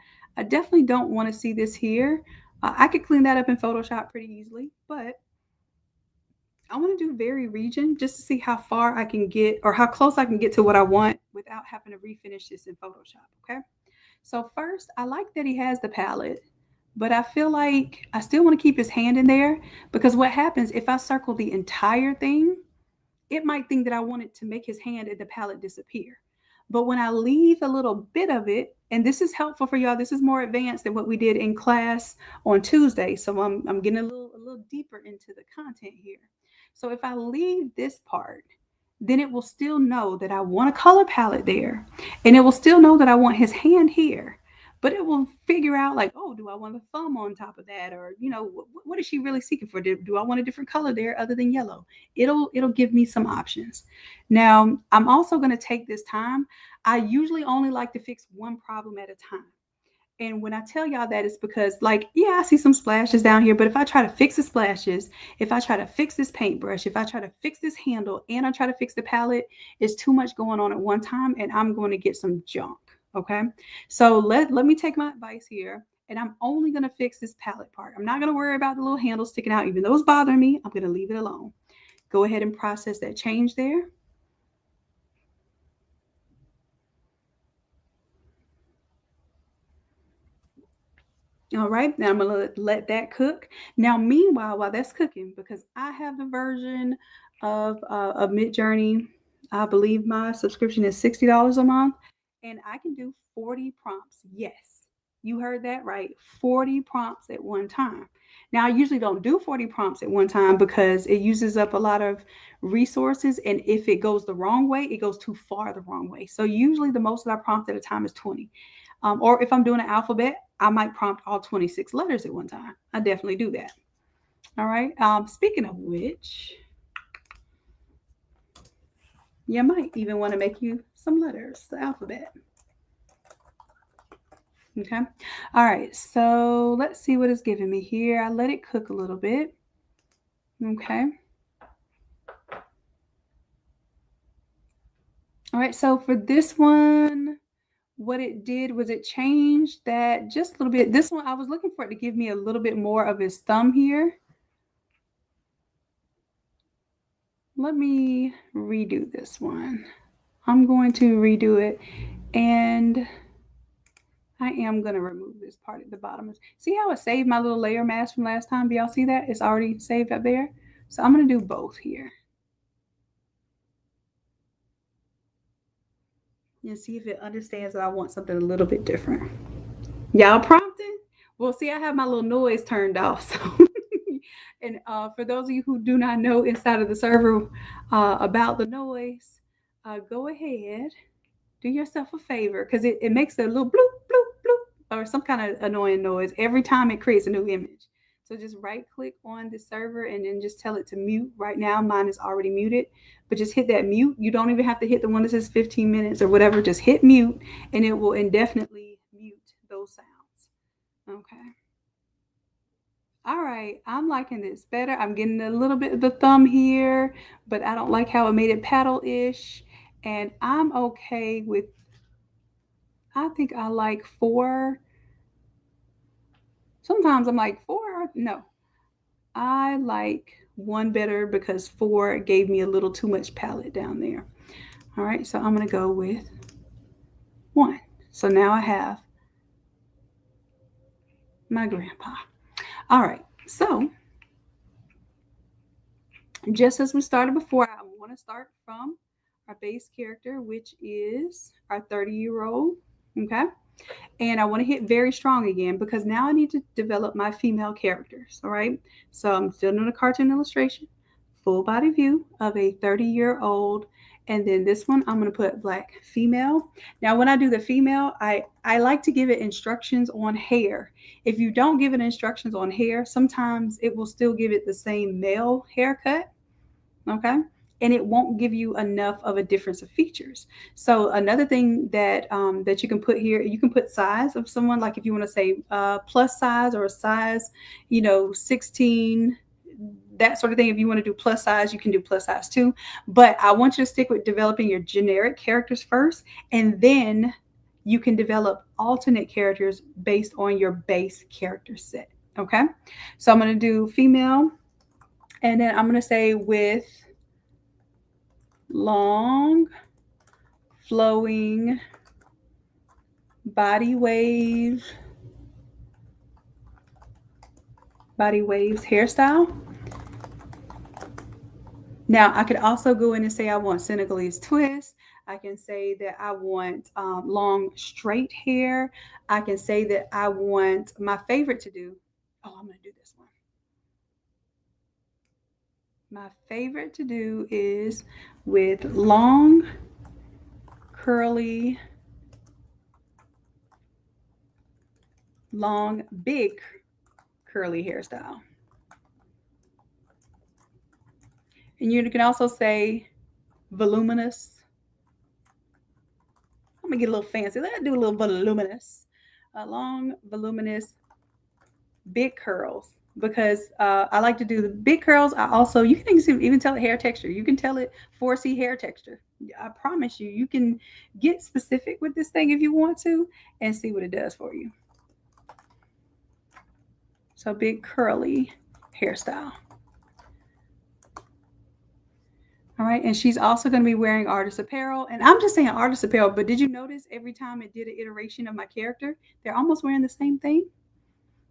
[SPEAKER 1] definitely don't want to see this here. I could clean that up in Photoshop pretty easily, but I want to do very region just to see how far I can get, or how close I can get to what I want without having to refinish this in Photoshop. Okay. So first, I like that he has the palette, but I feel like I still want to keep his hand in there, because what happens if I circle the entire thing, it might think that I wanted to make his hand and the palette disappear. But when I leave a little bit of it, and this is helpful for y'all, this is more advanced than what we did in class on Tuesday. So I'm getting a little deeper into the content here. So if I leave this part, then it will still know that I want a color palette there. And it will still know that I want his hand here. But it will figure out like, oh, do I want a thumb on top of that? Or, what is she really seeking for? Do I want a different color there other than yellow? It'll give me some options. Now, I'm also going to take this time. I usually only like to fix one problem at a time. And when I tell y'all that, it's because, like, yeah, I see some splashes down here, but if I try to fix the splashes, if I try to fix this paintbrush, if I try to fix this handle, and I try to fix the palette, it's too much going on at one time, and I'm going to get some junk. Okay. So let me take my advice here, and I'm only going to fix this palette part. I'm not going to worry about the little handles sticking out. Even those bother me, I'm going to leave it alone. Go ahead and process that change there. All right, now I'm gonna let that cook. Now, meanwhile, while that's cooking, because I have the version of Midjourney, I believe my subscription is $60 a month, and I can do 40 prompts. Yes, you heard that right, 40 prompts at one time. Now, I usually don't do 40 prompts at one time because it uses up a lot of resources, and if it goes the wrong way, it goes too far the wrong way. So usually, the most that I prompt at a time is 20. Or if I'm doing an alphabet, I might prompt all 26 letters at one time. I definitely do that. All right. Speaking of which, you might even want to make you some letters, the alphabet. Okay. All right. So let's see what it's giving me here. I let it cook a little bit. Okay. All right. So for this one, what it did was it changed that just a little bit. This one, I was looking for it to give me a little bit more of his thumb here. Let me redo this one. I'm going to redo it, and I am going to remove this part at the bottom. See how it saved my little layer mask from last time? Do y'all see that? It's already saved up there. So I'm going to do both here. And see if it understands that I want something a little bit different. Y'all prompting? Well, see, I have my little noise turned off. So, and for those of you who do not know inside of the server about the noise, go ahead, do yourself a favor, because it makes a little bloop, bloop, bloop, or some kind of annoying noise every time it creates a new image. So just right click on the server and then just tell it to mute. Right now, mine is already muted, but just hit that mute. You don't even have to hit the one that says 15 minutes or whatever. Just hit mute and it will indefinitely mute those sounds. Okay. All right, I'm liking this better. I'm getting a little bit of the thumb here, but I don't like how it made it paddle-ish. And I'm okay with, I think I like 4. Sometimes I'm like 4. No, I like 1 better because 4 gave me a little too much palette down there. All right, so I'm going to go with 1. So now I have My grandpa. All right. So just as we started before, I want to start from our base character, which is our 30-year-old. Okay. And I want to hit very strong again because now I need to develop my female characters. All right. So I'm still doing a cartoon illustration, full body view of a 30-year-old. And then this one, I'm going to put black female. Now, when I do the female, I like to give it instructions on hair. If you don't give it instructions on hair, sometimes it will still give it the same male haircut. Okay. And it won't give you enough of a difference of features. So another thing that you can put here, you can put size of someone. Like if you want to say plus size or a size, 16, that sort of thing. If you want to do plus size, you can do plus size too. But I want you to stick with developing your generic characters first, and then you can develop alternate characters based on your base character set. Okay. So I'm going to do female, and then I'm going to say with long flowing body waves hairstyle. Now I could also go in and say I want Senegalese twist. I can say that I want long straight hair. I can say that I want my favorite to do. Oh, I'm going to do this one. My favorite to do is with long curly, long big curly hairstyle. And you can also say voluminous. I'm gonna get a little fancy. Let's do a little voluminous, long, voluminous, big curls because I like to do the big curls. You can even tell it hair texture. You can tell it 4C hair texture. I promise you, you can get specific with this thing if you want to and see what it does for you. So big curly hairstyle. All right, and she's also going to be wearing artist apparel. And I'm just saying artist apparel, but did you notice every time it did an iteration of my character, they're almost wearing the same thing?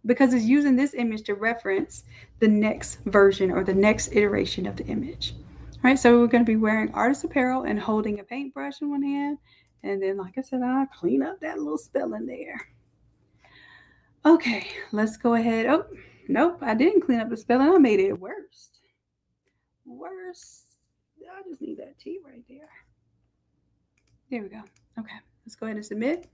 [SPEAKER 1] Because it's using this image to reference the next version or the next iteration of the image. All right, so we're going to be wearing artist apparel and holding a paintbrush in one hand. And then, like I said, I'll clean up that little spelling there. Okay, let's go ahead. Oh, nope, I didn't clean up the spelling. I made it worse. I just need that T right there. There we go. Okay, let's go ahead and submit.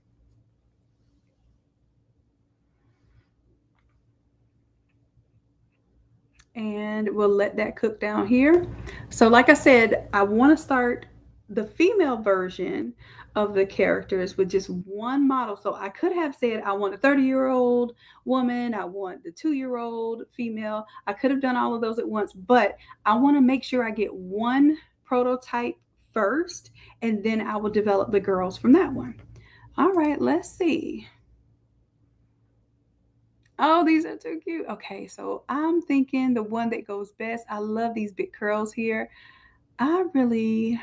[SPEAKER 1] And we'll let that cook down here. So like I said, I want to start the female version of the characters with just one model. So I could have said I want a 30-year-old woman, I want the 2-year-old female. I could have done all of those at once, but I want to make sure I get one prototype first, and then I will develop the girls from that one. All right, let's see. Oh, these are too cute. Okay, so I'm thinking the one that goes best. I love these big curls here. The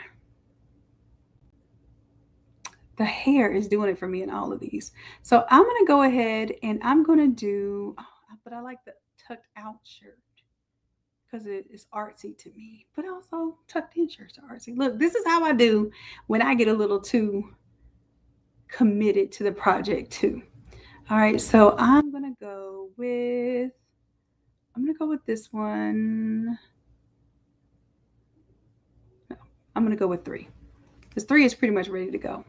[SPEAKER 1] hair is doing it for me in all of these. So I'm going to go ahead and I'm going to do, but I like the tucked out shirt because it is artsy to me, but also tucked in shirts are artsy. Look, this is how I do when I get a little too committed to the project too. All right, so I'm going to go with this one. No, I'm going to go with 3 because 3 is pretty much ready to go.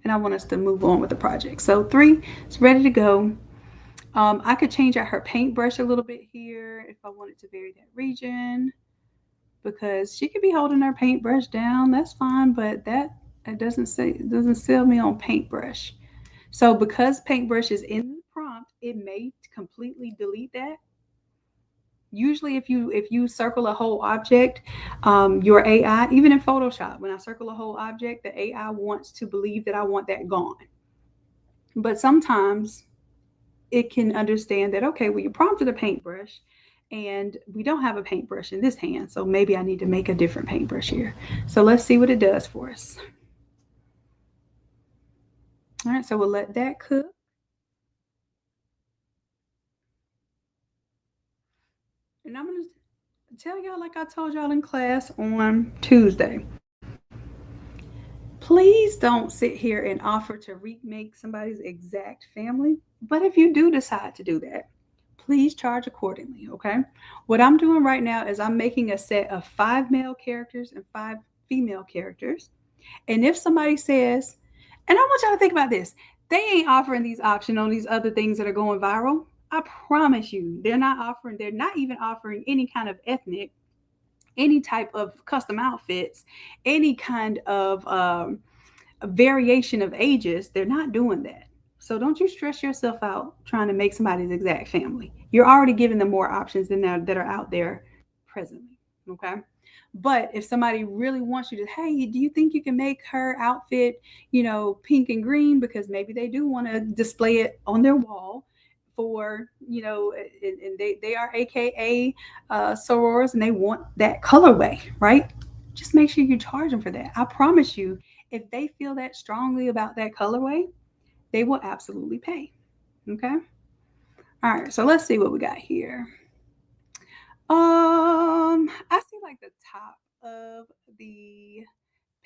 [SPEAKER 1] And I want us to move on with the project. So 3 is ready to go. I could change out her paintbrush a little bit here if I wanted to vary that region because she could be holding her paintbrush down. That's fine, but it doesn't sell me on paintbrush. So because paintbrush is in the prompt, it may completely delete that. Usually if you circle a whole object, your AI, even in Photoshop, when I circle a whole object, the AI wants to believe that I want that gone. But sometimes it can understand that, okay, well, you prompted a paintbrush and we don't have a paintbrush in this hand, so maybe I need to make a different paintbrush here. So let's see what it does for us. All right, so we'll let that cook. tell y'all, like I told y'all in class on Tuesday, please don't sit here and offer to remake somebody's exact family. But if you do decide to do that, please charge accordingly, okay? What I'm doing right now is I'm making a set of 5 male characters and 5 female characters. And if somebody says, and I want y'all to think about this, they ain't offering these options on these other things that are going viral. I promise you, they're not even offering any kind of ethnic, any type of custom outfits, any kind of a variation of ages. They're not doing that. So don't you stress yourself out trying to make somebody's exact family. You're already giving them more options than that are out there presently. Okay. But if somebody really wants you to, hey, do you think you can make her outfit, pink and green? Because maybe they do want to display it on their wall for, and they are AKA sorors and they want that colorway, right? Just make sure you charge them for that. I promise you, if they feel that strongly about that colorway, they will absolutely pay. Okay. All right. So let's see what we got here. I see like the top of the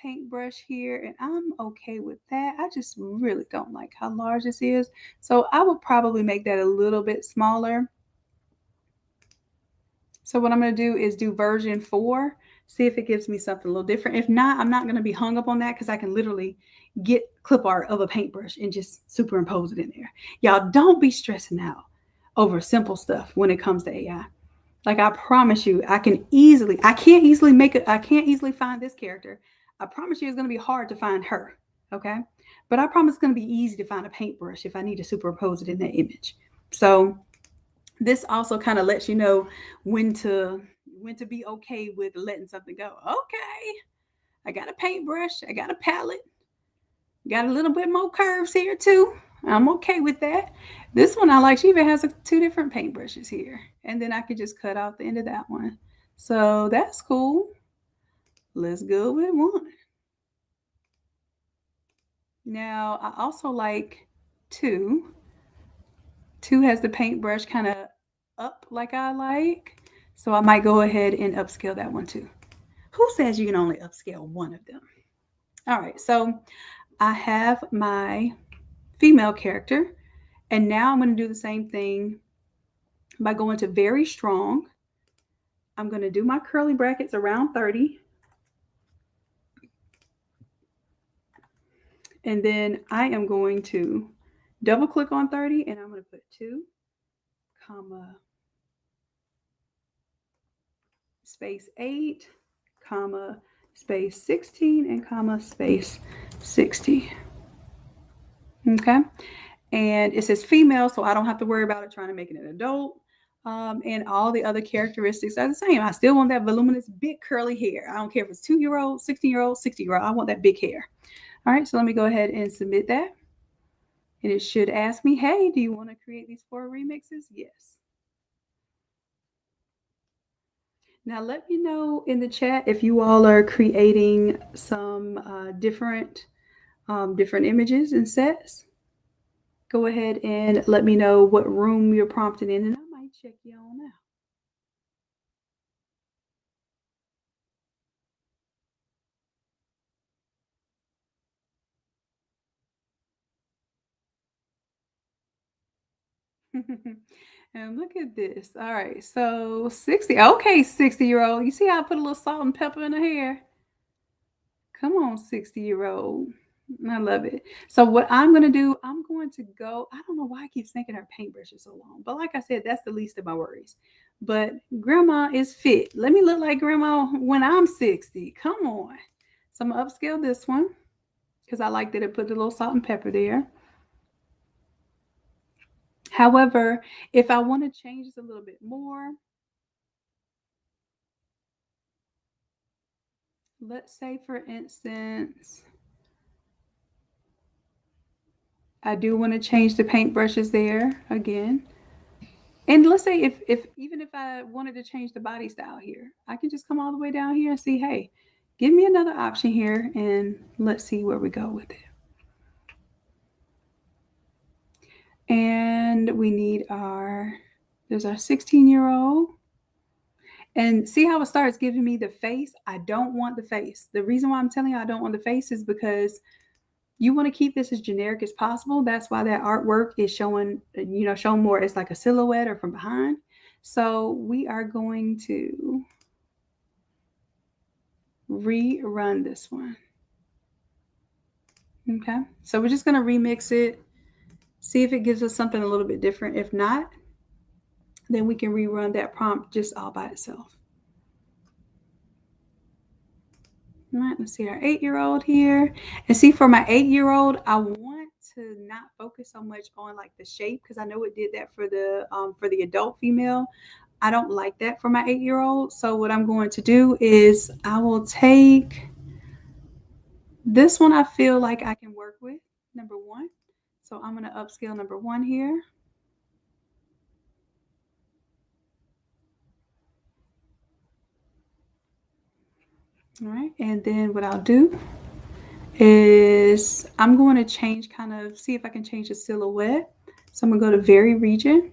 [SPEAKER 1] paintbrush here, and I'm okay with that. I just really don't like how large this is. So I would probably make that a little bit smaller. So what I'm going to do is do version 4, see if it gives me something a little different. If not, I'm not going to be hung up on that because I can literally get clip art of a paintbrush and just superimpose it in there. Y'all don't be stressing out over simple stuff when it comes to AI. Like I promise you, I can't easily make it, I can't easily find this character. I promise you it's gonna be hard to find her. Okay. But I promise it's gonna be easy to find a paintbrush if I need to superimpose it in that image. So this also kind of lets you know when to when to be okay with letting something go. Okay, I got a paintbrush, I got a palette, got a little bit more curves here too. I'm okay with that. This one I like. She even has 2 different paintbrushes here. And then I could just cut off the end of that one. So that's cool. Let's go with one. Now I also like 2. 2 has the paintbrush kind of up like I like. So I might go ahead and upscale that one too. Who says you can only upscale one of them? All right, so I have my female character. And now I'm going to do the same thing by going to very strong. I'm going to do my curly brackets around 30. And then I am going to double click on 30 and I'm going to put 2, comma, space 8, comma, space 16, and comma, space 60. Okay. And it says female, so I don't have to worry about it trying to make it an adult. And all the other characteristics are the same. I still want that voluminous, big curly hair. I don't care if it's 2-year-old, 16-year-old, 60-year-old. I want that big hair. All right, so let me go ahead and submit that. And it should ask me, hey, do you want to create these 4 remixes? Yes. Now let me know in the chat if you all are creating some different images and sets. Go ahead and let me know what room you're prompted in, and I might check you on out. And look at this. All right, so 60. Okay, 60-year-old. You see how I put a little salt and pepper in her hair? Come on, 60-year-old. I love it. So what I'm going to do, I'm going to go, I don't know why I keep thinking her paintbrush is so long, but like I said, that's the least of my worries. But grandma is fit. Let me look like grandma when I'm 60. Come on. So I'm going to upscale this one because I like that it put a little salt and pepper there. However, if I want to change this a little bit more, let's say for instance, I do want to change the paintbrushes there again. And let's say if even if I wanted to change the body style here, I can just come all the way down here and see, hey, give me another option here and let's see where we go with it. And we need there's our 16-year-old. And see how it starts giving me the face? I don't want the face. The reason why I'm telling you I don't want the face is because you want to keep this as generic as possible. That's why that artwork is showing, shown more as like a silhouette or from behind. So we are going to rerun this one. Okay, so we're just going to remix it, see if it gives us something a little bit different. If not, then we can rerun that prompt just all by itself. All right, let's see our 8-year-old here. And see, for my 8-year-old, I want to not focus so much on like the shape, because I know it did that for the adult female. I don't like that for my 8-year-old. So what I'm going to do is I will take this one. I feel like I can work with number 1. So I'm going to upscale number 1 here. All right, and then what I'll do is I'm going to change, kind of see if I can change the silhouette. So I'm going to go to Vary Region.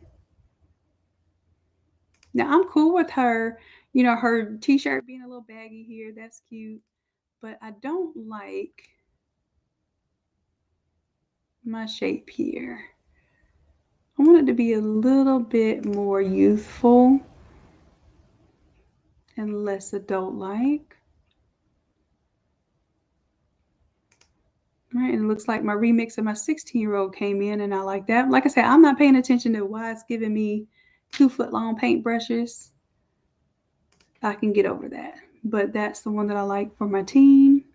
[SPEAKER 1] Now I'm cool with her, her t-shirt being a little baggy here. That's cute. But I don't like my shape here. I want it to be a little bit more youthful and less adult-like. Right, and it looks like my remix of my 16-year-old came in, and I like that. Like I said, I'm not paying attention to why it's giving me 2-foot-long paintbrushes. I can get over that. But that's the one that I like for my teen.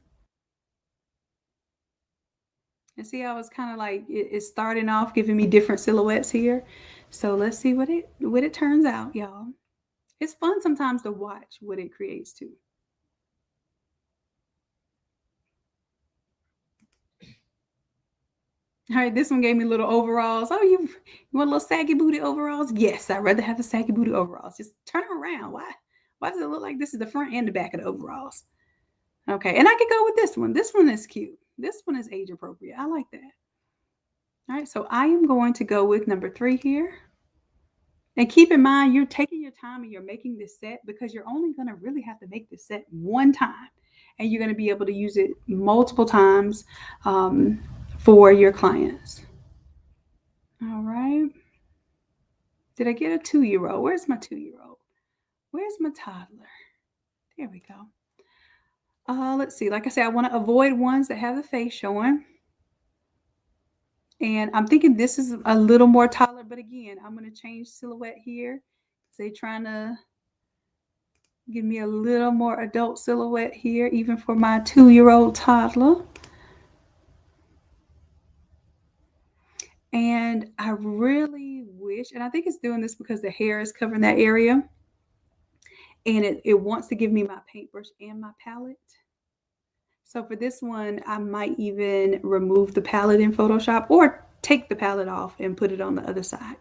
[SPEAKER 1] And see how it's kind of like it's starting off giving me different silhouettes here. So let's see what it turns out, y'all. It's fun sometimes to watch what it creates too. All right, this one gave me little overalls. Oh, you want little saggy booty overalls? Yes, I'd rather have the saggy booty overalls. Just turn them around. Why does it look like this is the front and the back of the overalls? Okay, and I could go with this one. This one is cute. This one is age appropriate. I like that. All right, so I am going to go with number 3 here. And keep in mind, you're taking your time and you're making this set because you're only going to really have to make this set one time. And you're going to be able to use it multiple times for your clients. All right. Did I get a 2-year-old? Where's my 2-year-old? Where's my toddler? There we go. Let's see. Like I said, I want to avoid ones that have the face showing. And I'm thinking this is a little more toddler, but again, I'm going to change silhouette here. They're trying to give me a little more adult silhouette here, even for my 2-year-old toddler. And I really wish, and I think it's doing this because the hair is covering that area. And it wants to give me my paintbrush and my palette. So for this one, I might even remove the palette in Photoshop or take the palette off and put it on the other side.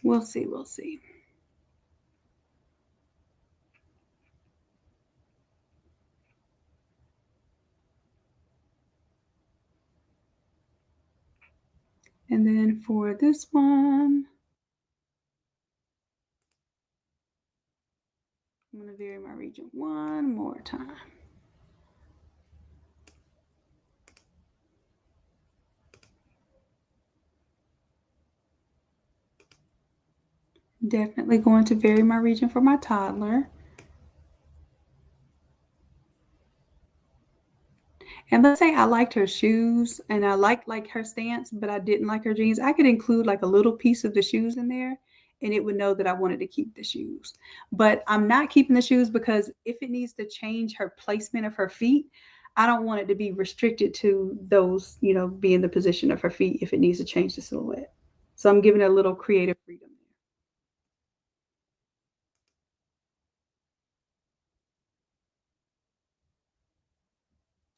[SPEAKER 1] We'll see, we'll see. And then for this one, I'm going to vary my region one more time. Definitely going to vary my region for my toddler. And let's say I liked her shoes and I liked like her stance, but I didn't like her jeans. I could include like a little piece of the shoes in there and it would know that I wanted to keep the shoes. But I'm not keeping the shoes because if it needs to change her placement of her feet, I don't want it to be restricted to those, being the position of her feet if it needs to change the silhouette. So I'm giving it a little creative freedom.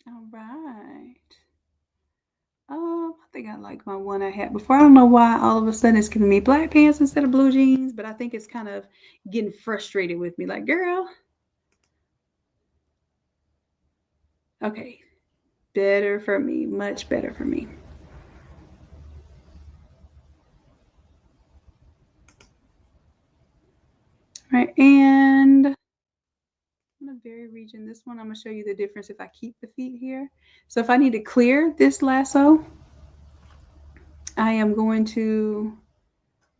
[SPEAKER 1] All right. I think I like my one I had before. I don't know why all of a sudden it's giving me black pants instead of blue jeans, but I think it's kind of getting frustrated with me. Like, girl. Okay. Better for me. Much better for me. All right. And cherry region. This one, I'm going to show you the difference if I keep the feet here. So if I need to clear this lasso, I am going to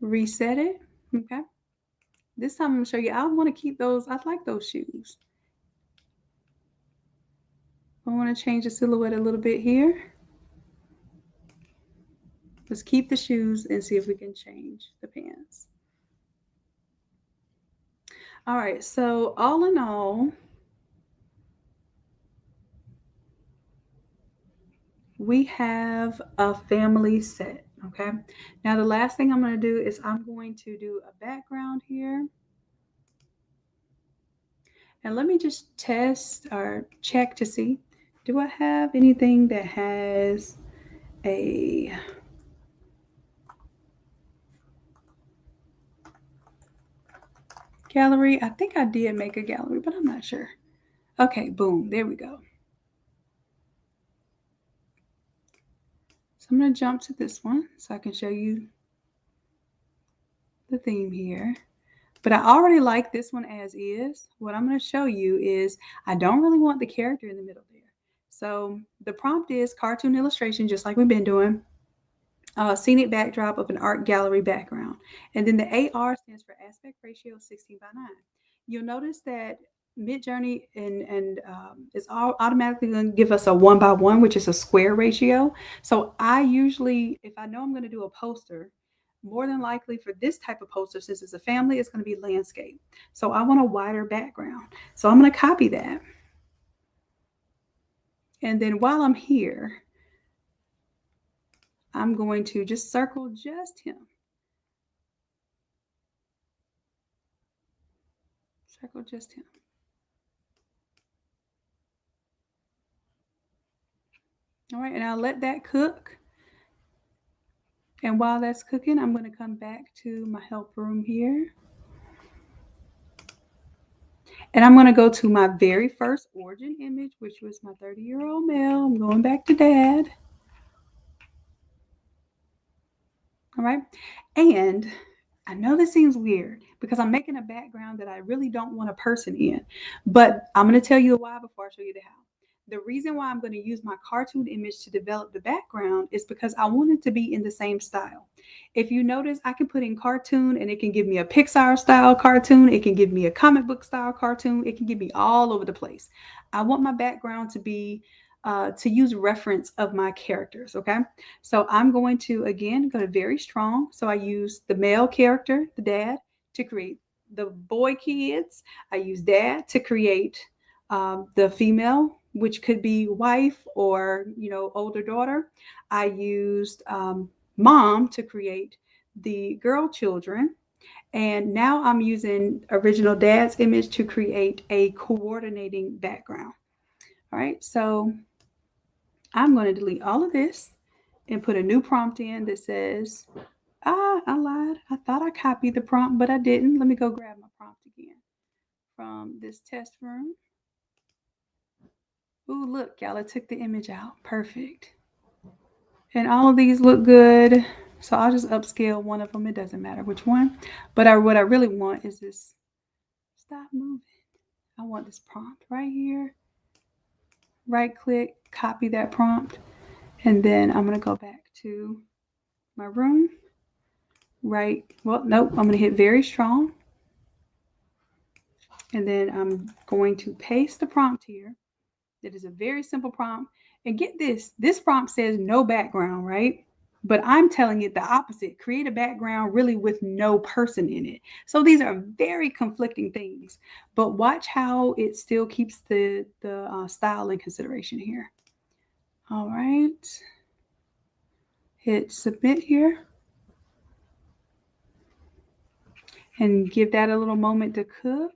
[SPEAKER 1] reset it. Okay. This time I'm going to show you, I want to keep those. I like those shoes. I want to change the silhouette a little bit here. Let's keep the shoes and see if we can change the pants. All right, so all in all, we have a family set, okay? Now the last thing I'm going to do is I'm going to do a background here. And let me just test or check to see, do I have anything that has a gallery? I think I did make a gallery, but I'm not sure. Okay, boom, there we go. So I'm going to jump to this one so I can show you the theme here. But I already like this one as is. What I'm going to show you is I don't really want the character in the middle there. So the prompt is cartoon illustration, just like we've been doing. Scenic backdrop of an art gallery background. And then the AR stands for aspect ratio 16:9. You'll notice that Midjourney and is automatically going to give us a 1:1, which is a square ratio. So I usually, if I know I'm going to do a poster, more than likely for this type of poster, since it's a family, it's going to be landscape. So I want a wider background. So I'm going to copy that. And then while I'm here, I'm going to just circle just him. Circle just him. All right, and I'll let that cook. And while that's cooking, I'm going to come back to my help room here. And I'm going to go to my very first origin image, which was my 30-year-old male. I'm going back to dad. All right. And I know this seems weird because I'm making a background that I really don't want a person in. But I'm going to tell you the why before I show you the how. The reason why I'm going to use my cartoon image to develop the background is because I want it to be in the same style. If you notice, I can put in cartoon and it can give me a Pixar style cartoon. It can give me a comic book style cartoon. It can give me all over the place. I want my background to be to use reference of my characters. Okay. So I'm going to, again, go to very strong. So I use the male character, the dad, to create the boy kids. I use dad to create the female, which could be wife or, older daughter. I used mom to create the girl children. And now I'm using original dad's image to create a coordinating background. All right, so I'm going to delete all of this and put a new prompt in that says, I lied. I thought I copied the prompt, but I didn't. Let me go grab my prompt again from this test room. Ooh, look, y'all, I took the image out. Perfect. And all of these look good. So I'll just upscale one of them. It doesn't matter which one. But what I really want is this. Stop moving. I want this prompt right here. Right click, copy that prompt. And then I'm going to go back to my room. Nope, I'm going to hit very strong. And then I'm going to paste the prompt here. It is a very simple prompt. And get this prompt says no background, right? But I'm telling it the opposite. Create a background really with no person in it. So these are very conflicting things. But watch how it still keeps the style in consideration here. All right. Hit submit here. And give that a little moment to cook.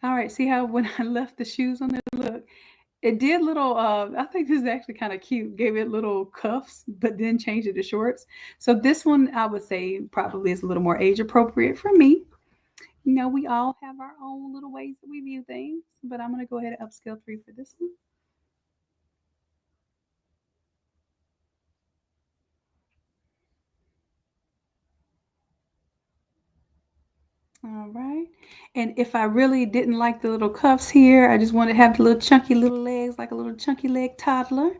[SPEAKER 1] All right, see how when I left the shoes on there, look, it did little, I think this is actually kind of cute, gave it little cuffs, but then changed it to shorts. So this one, I would say probably is a little more age appropriate for me. We all have our own little ways that we view things, but I'm going to go ahead and upscale 3 for this one. All right. And if I really didn't like the little cuffs here, I just want to have the little chunky little legs like a little chunky leg toddler,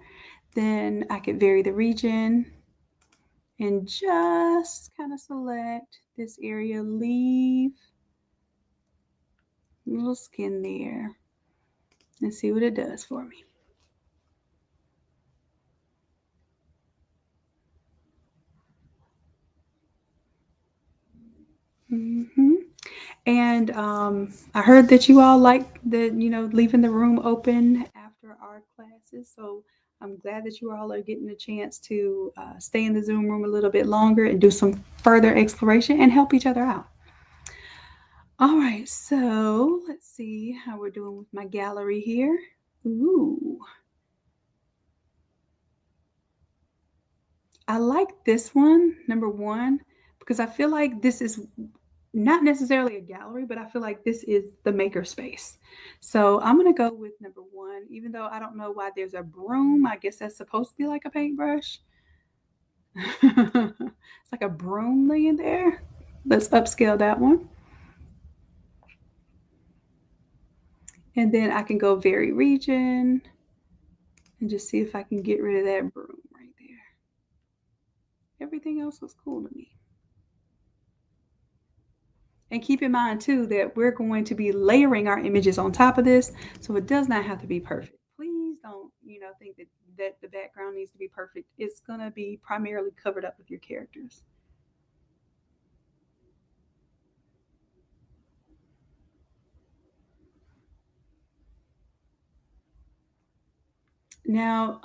[SPEAKER 1] then I could vary the region and just kind of select this area, leave a little skin there, and see what it does for me. hmm And I heard that you all like leaving the room open after our classes. So I'm glad that you all are getting a chance to stay in the Zoom room a little bit longer and do some further exploration and help each other out. All right, so let's see how we're doing with my gallery here. Ooh, I like this one, number one, because I feel like this is not necessarily a gallery, but I feel like this is the maker space. So I'm gonna go with number one, even though I don't know why there's a broom. I guess that's supposed to be like a paintbrush. It's like a broom laying there. Let's upscale that one. And then I can go vary region and just see if I can get rid of that broom right there. Everything else was cool to me. And keep in mind too that we're going to be layering our images on top of this, so it does not have to be perfect. Please don't, think that the background needs to be perfect. It's gonna be primarily covered up with your characters. Now,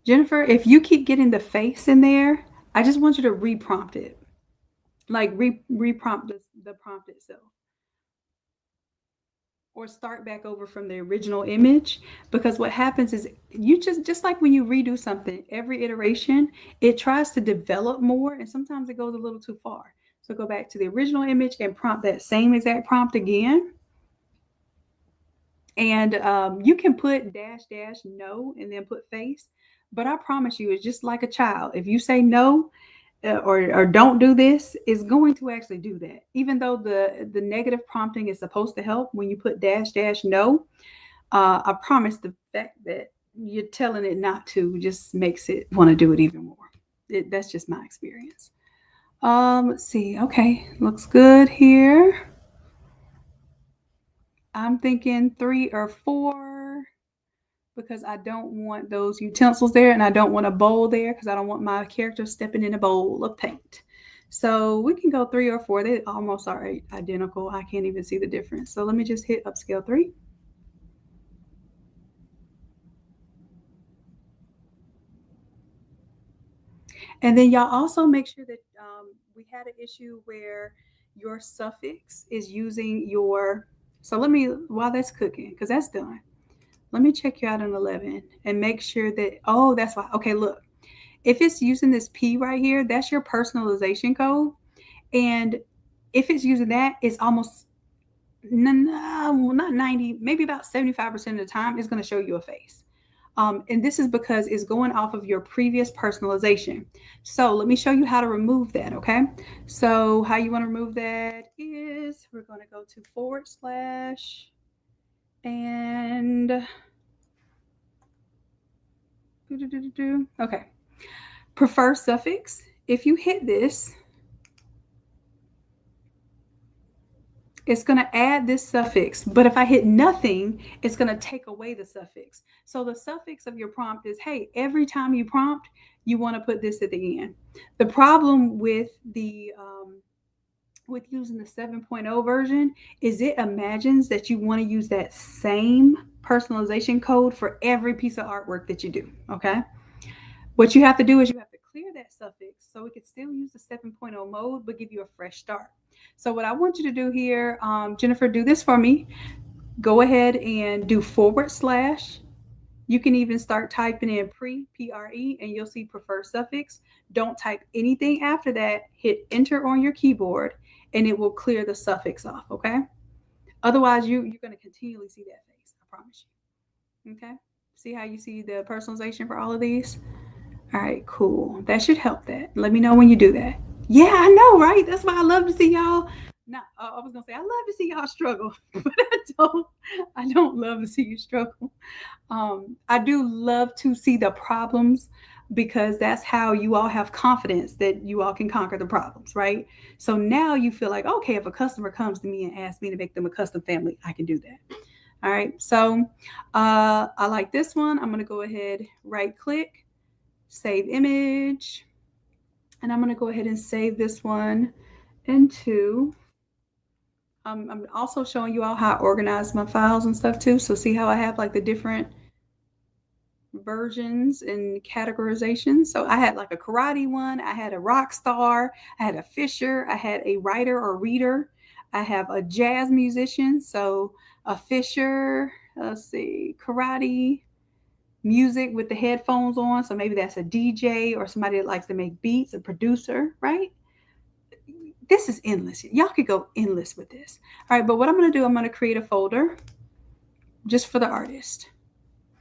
[SPEAKER 1] Jennifer, if you keep getting the face in there, I just want you to reprompt it, like reprompt the prompt itself. Or start back over from the original image, because what happens is you just like when you redo something every iteration, it tries to develop more and sometimes it goes a little too far. So go back to the original image and prompt that same exact prompt again, and you can put dash dash no and then put face, but I promise you it's just like a child. If you say no, or don't do this, is going to actually do that, even though the negative prompting is supposed to help. When you put dash dash no, I promise the fact that you're telling it not to just makes it want to do it even more. That's just my experience. Let's see. Okay, looks good here. I'm thinking 3 or 4 because I don't want those utensils there and I don't want a bowl there because I don't want my character stepping in a bowl of paint. So we can go 3 or 4. They almost are identical. I can't even see the difference. So let me just hit upscale 3. And then y'all also make sure that we had an issue where your suffix is using your. So let me, while that's cooking, because that's done, let me check you out in 11 and make sure that, oh, that's why. Okay, look, if it's using this P right here, that's your personalization code. And if it's using that, it's almost, no, not 90, maybe about 75% of the time, it's going to show you a face. And this is because it's going off of your previous personalization. So let me show you how to remove that, okay? So how you want to remove that is we're going to go to forward slash and okay. Prefer suffix. If you hit this, it's going to add this suffix. But if I hit nothing, it's going to take away the suffix. So the suffix of your prompt is, hey, every time you prompt, you want to put this at the end. The problem with the with using the 7.0 version is it imagines that you want to use that same personalization code for every piece of artwork that you do. Okay. What you have to do is you have to clear that suffix so we could still use the 7.0 mode, but give you a fresh start. So what I want you to do here, Jennifer, do this for me. Go ahead and do forward slash. You can even start typing in pre, and you'll see prefer suffix. Don't type anything after that. Hit enter on your keyboard, and it will clear the suffix off, okay? Otherwise, you're going to continually see that face. I promise you. Okay? See how you see the personalization for all of these? All right, cool. That should help that. Let me know when you do that. Yeah, I know, right? That's why I love to see y'all. Not, I was gonna say I love to see y'all struggle, but don't. I don't love to see you struggle. I do love to see the problems because that's how you all have confidence that you all can conquer the problems, right? So now you feel like, okay, if a customer comes to me and asks me to make them a custom family, I can do that. All right. So I like this one. I'm going to go ahead, right click, save image, and I'm going to go ahead and save this one into. I'm also showing you all how I organize my files and stuff too. So see how I have like the different versions and categorizations. So I had like a karate one, I had a rock star, I had a fisher, I had a writer or reader, I have a jazz musician. So a fisher, let's see, karate, music with the headphones on. So maybe that's a DJ or somebody that likes to make beats, a producer, right? This is endless. Y'all could go endless with this. All right, but what I'm going to do, I'm going to create a folder just for the artist.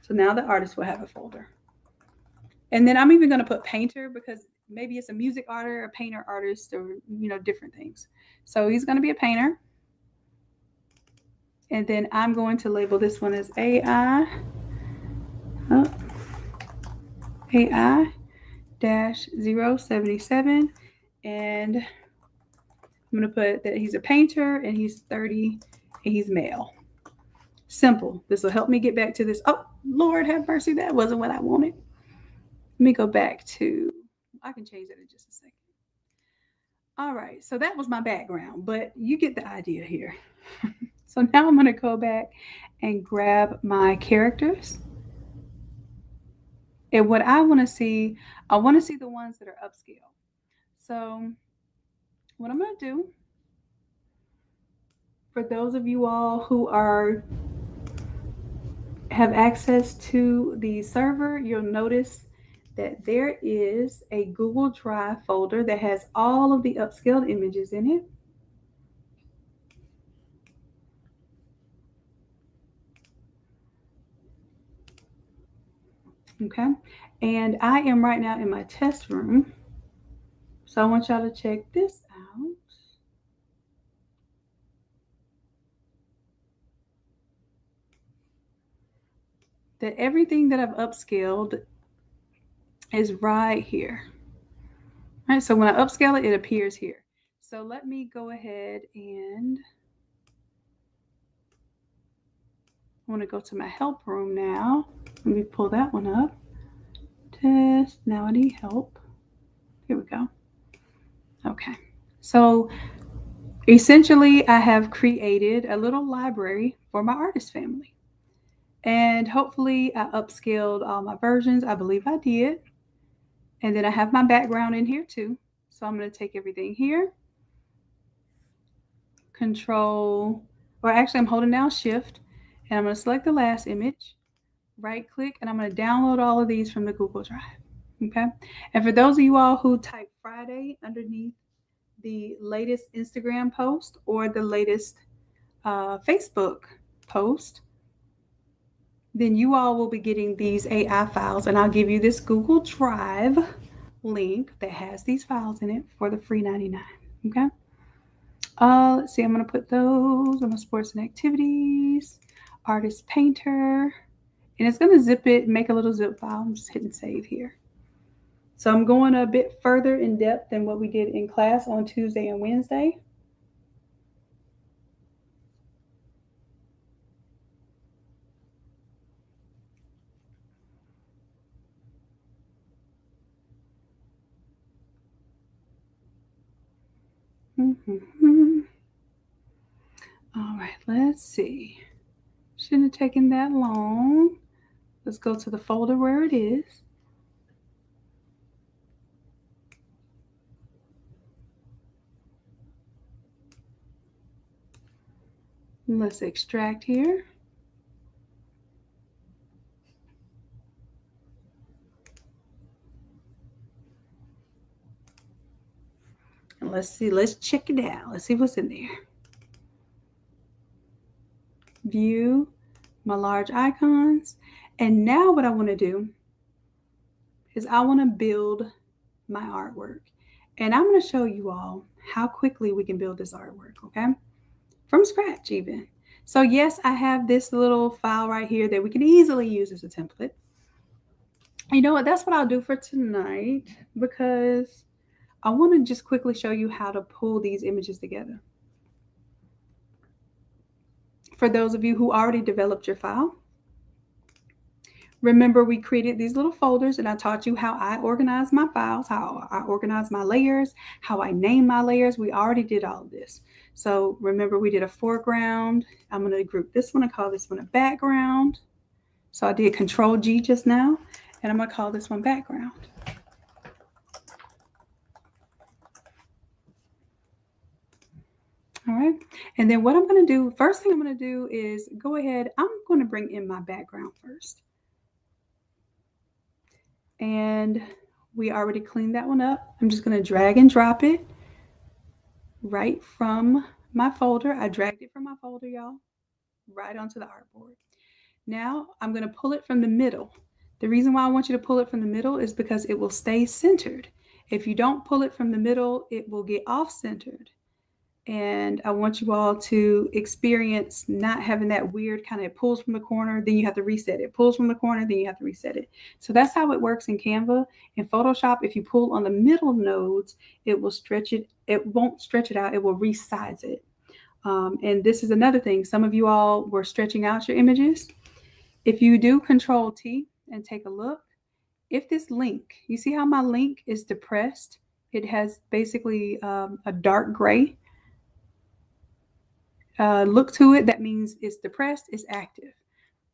[SPEAKER 1] So now the artist will have a folder. And then I'm even going to put painter because maybe it's a music artist, a painter artist, or different things. So he's going to be a painter. And then I'm going to label this one as AI. Oh, AI dash 077. And I'm going to put that he's a painter and he's 30 and he's male. Simple. This will help me get back to this. Oh, Lord have mercy. That wasn't what I wanted. Let me go back to, I can change that in just a second. All right, so that was my background, but you get the idea here. So now I'm going to go back and grab my characters. And what I want to see, I want to see the ones that are upscale. So what I'm going to do, for those of you all who have access to the server, you'll notice that there is a Google Drive folder that has all of the upscaled images in it. Okay. And I am right now in my test room. So I want y'all to check this out. That everything that I've upscaled is right here. All right, so when I upscale it, it appears here. So let me go ahead and I want to go to my help room now. Let me pull that one up. Test, now I need help. Here we go. Okay. So essentially, I have created a little library for my artist family. And hopefully, I upscaled all my versions. I believe I did. And then I have my background in here too. So I'm going to take everything here, control, or actually I'm holding down shift, and I'm going to select the last image, right click, and I'm going to download all of these from the Google Drive. Okay. And for those of you all who type Friday underneath the latest Instagram post or the latest Facebook post, then you all will be getting these AI files, and I'll give you this Google Drive link that has these files in it for the free 99. Okay. Let's see. I'm going to put those on my sports and activities, artist painter, and it's going to zip it, make a little zip file. I'm just hitting save here. So I'm going a bit further in depth than what we did in class on Tuesday and Wednesday. Mm-hmm. All right, let's see. Shouldn't have taken that long. Let's go to the folder where it is. Let's extract here. And let's see, let's check it out. Let's see what's in there. View my large icons. And now what I want to do is I want to build my artwork. And I'm going to show you all how quickly we can build this artwork, okay? From scratch even. So yes, I have this little file right here that we can easily use as a template. You know what? That's what I'll do for tonight because I want to just quickly show you how to pull these images together. For those of you who already developed your file, remember we created these little folders and I taught you how I organize my files, how I organize my layers, how I name my layers. We already did all of this. So remember we did a foreground. I'm going to group this one and call this one a background. So I did Control G just now and I'm going to call this one background. All right. And then what I'm going to do, first thing I'm going to do is go ahead. I'm going to bring in my background first. And we already cleaned that one up. I'm just going to drag and drop it right from my folder. I dragged it from my folder, y'all, right onto the artboard. Now I'm going to pull it from the middle. The reason why I want you to pull it from the middle is because it will stay centered. If you don't pull it from the middle, it will get off-centered. And I want you all to experience not having that weird kind of, it pulls from the corner, then you have to reset it. Pulls from the corner, then you have to reset it. So that's how it works in Canva. In Photoshop, if you pull on the middle nodes, it will stretch it. It won't stretch it out. It will resize it. And this is another thing. Some of you all were stretching out your images. If you do Control T and take a look, if this link, you see how my link is depressed? It has basically a dark gray look to it. That means it's depressed, it's active.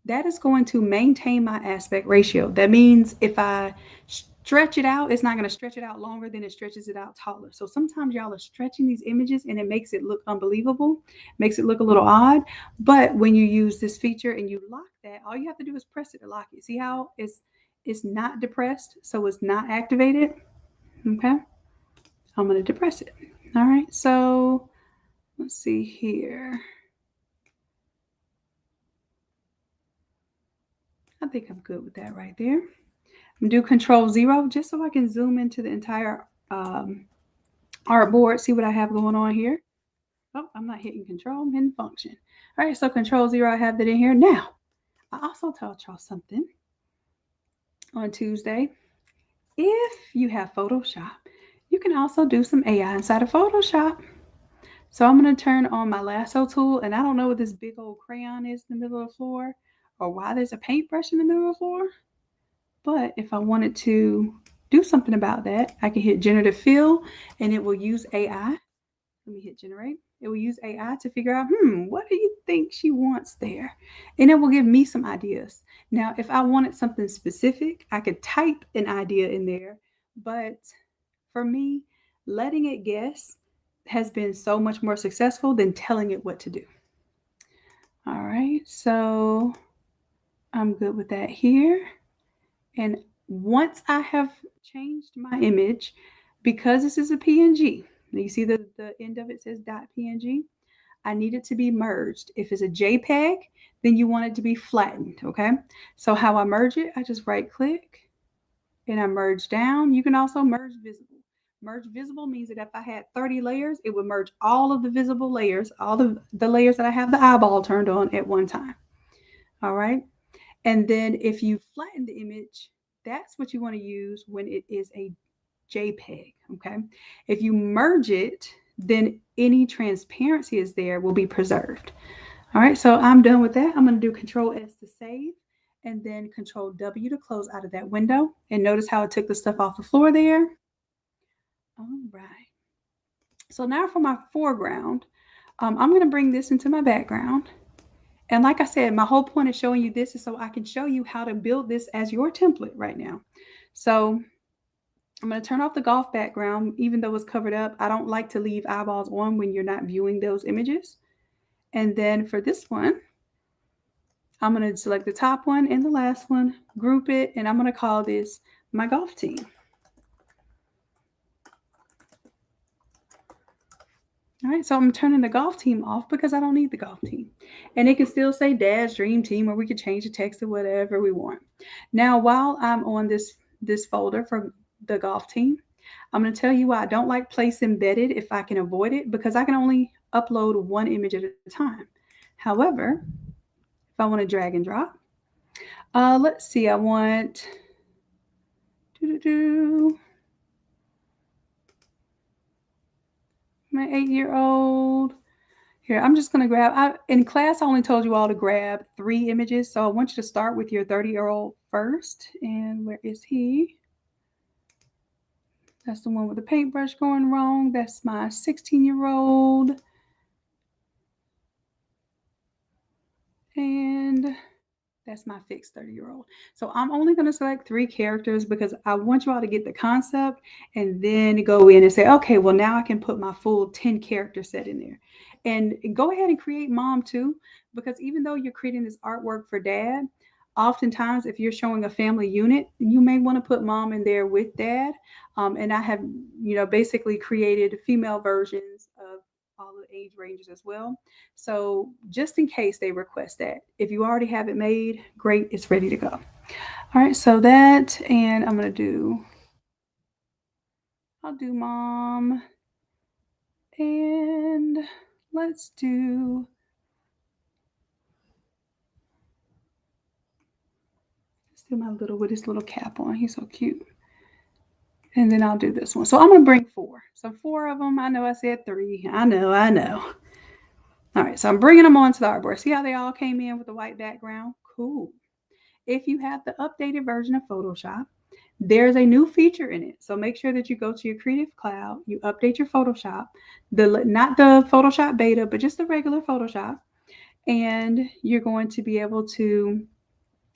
[SPEAKER 1] That is going to maintain my aspect ratio. That means if I stretch it out, it's not going to stretch it out longer than it stretches it out taller. So sometimes y'all are stretching these images and it makes it look unbelievable, makes it look a little odd. But when you use this feature and you lock that, all you have to do is press it to lock it. See how it's not depressed, so it's not activated. Okay, I'm going to depress it. All right, so let's see here. I think I'm good with that right there. I'm gonna do Control 0 just so I can zoom into the entire artboard, see what I have going on here. Oh, I'm not hitting Control, I'm hitting Function. All right, so Control 0, I have that in here. Now, I also taught y'all something on Tuesday. If you have Photoshop, you can also do some AI inside of Photoshop. So I'm going to turn on my lasso tool, and I don't know what this big old crayon is in the middle of the floor or why there's a paintbrush in the middle of the floor. But if I wanted to do something about that, I can hit generative fill and it will use AI. Let me hit generate. It will use AI to figure out, what do you think she wants there? And it will give me some ideas. Now, if I wanted something specific, I could type an idea in there. But for me, letting it guess has been so much more successful than telling it what to do. All right, so I'm good with that here. And once I have changed my image, because this is a PNG, you see the end of it says .png, I need it to be merged. If it's a JPEG, then you want it to be flattened, okay? So how I merge it, I just right click and I merge down. You can also merge visible. Merge visible means that if I had 30 layers, it would merge all of the visible layers, all the layers that I have the eyeball turned on at one time. All right. And then if you flatten the image, that's what you want to use when it is a JPEG, okay? If you merge it, then any transparency is there will be preserved. All right, so I'm done with that. I'm going to do Control S to save and then Control W to close out of that window. And notice how it took the stuff off the floor there. All right. So now for my foreground, I'm going to bring this into my background. And like I said, my whole point of showing you this is so I can show you how to build this as your template right now. So I'm going to turn off the golf background, even though it's covered up. I don't like to leave eyeballs on when you're not viewing those images. And then for this one, I'm going to select the top one and the last one, group it, and I'm going to call this my golf team. All right, so I'm turning the golf team off because I don't need the golf team. And it can still say Dad's Dream Team, or we could change the text to whatever we want. Now, while I'm on this folder for the golf team, I'm going to tell you why I don't like place embedded if I can avoid it, because I can only upload one image at a time. However, if I want to drag and drop, let's see, I want my 8-year-old. Here, I'm just going to grab, in class, I only told you all to grab 3 images. So I want you to start with your 30-year-old first. And where is he? That's the one with the paintbrush going wrong. That's my 16-year-old. And that's my fixed 30-year-old. So I'm only going to select 3 characters because I want you all to get the concept and then go in and say, okay, well, now I can put my full 10 character set in there. And go ahead and create mom too, because even though you're creating this artwork for dad, oftentimes if you're showing a family unit, you may want to put mom in there with dad. And I have, basically created female versions of all the age ranges as well. So just in case they request that, if you already have it made, great, it's ready to go. All right, so that, and I'll do mom, and let's do my little with his little cap on. He's so cute. And then I'll do this one. So I'm going to bring 4. So 4 of them. I know I said 3. I know. All right, so I'm bringing them onto the artboard. See how they all came in with the white background? Cool. If you have the updated version of Photoshop, there's a new feature in it. So make sure that you go to your Creative Cloud, you update your Photoshop, not the Photoshop beta, but just the regular Photoshop. And you're going to be able to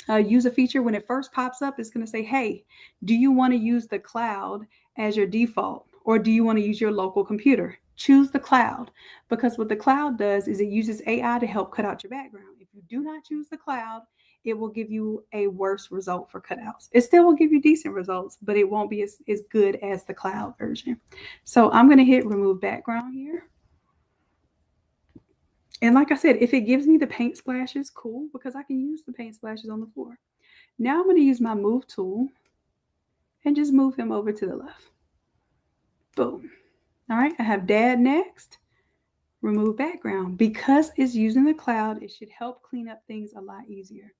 [SPEAKER 1] use a feature when it first pops up. It's going to say, hey, do you want to use the cloud as your default, or do you want to use your local computer? Choose the cloud, because what the cloud does is it uses AI to help cut out your background. If you do not choose the cloud, it will give you a worse result for cutouts. It still will give you decent results, but it won't be as good as the cloud version. So I'm going to hit remove background here. And like I said, if it gives me the paint splashes, cool, because I can use the paint splashes on the floor. Now I'm going to use my move tool and just move him over to the left. Boom. All right, I have dad next. Remove background. Because it's using the cloud, it should help clean up things a lot easier.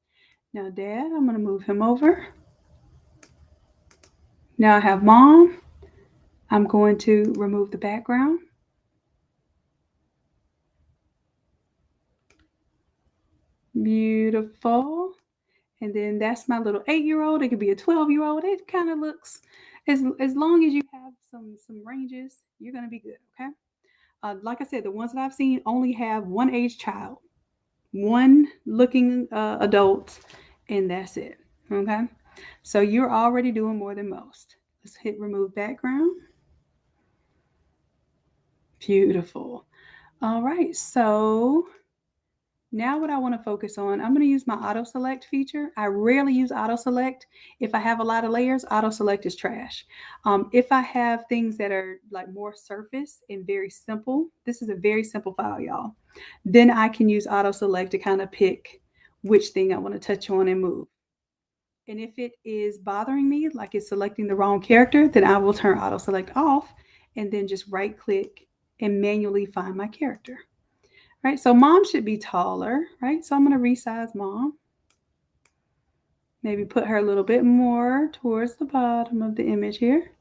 [SPEAKER 1] Now dad, I'm going to move him over. Now I have mom. I'm going to remove the background. Beautiful. And then that's my little 8-year-old. It could be a 12-year-old. It kind of looks, as long as you have some ranges, you're going to be good, okay? Like I said, the ones that I've seen only have one age child, one looking adult, and that's it, okay? So you're already doing more than most. Let's hit remove background. Beautiful. All right, so now what I want to focus on, I'm going to use my auto select feature. I rarely use auto select. If I have a lot of layers, auto select is trash. If I have things that are like more surface and very simple, this is a very simple file, y'all. Then I can use auto select to kind of pick which thing I want to touch on and move. And if it is bothering me, like it's selecting the wrong character, then I will turn auto select off and then just right click and manually find my character. Right, so mom should be taller, right? So I'm going to resize mom. Maybe put her a little bit more towards the bottom of the image here.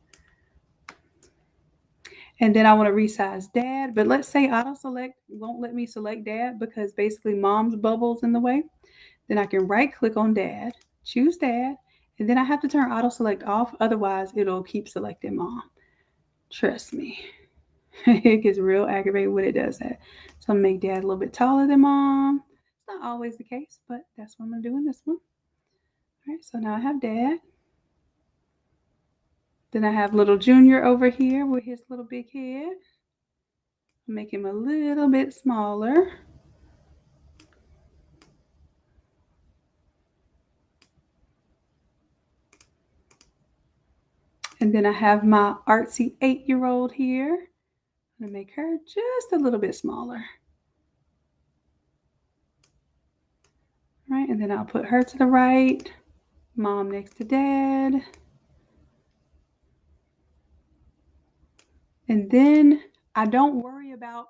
[SPEAKER 1] And then I want to resize dad, but let's say auto select won't let me select dad because basically mom's bubble's in the way. Then I can right click on dad, choose dad, and then I have to turn auto select off. Otherwise, it'll keep selecting mom. Trust me. It gets real aggravated when it does that. So I'm going to make dad a little bit taller than mom. It's not always the case, but that's what I'm going to do in this one. All right, so now I have dad. Then I have little junior over here with his little big head. Make him a little bit smaller. And then I have my artsy 8-year-old here. I'm going to make her just a little bit smaller. All right, and then I'll put her to the right. Mom next to dad. And then I don't worry about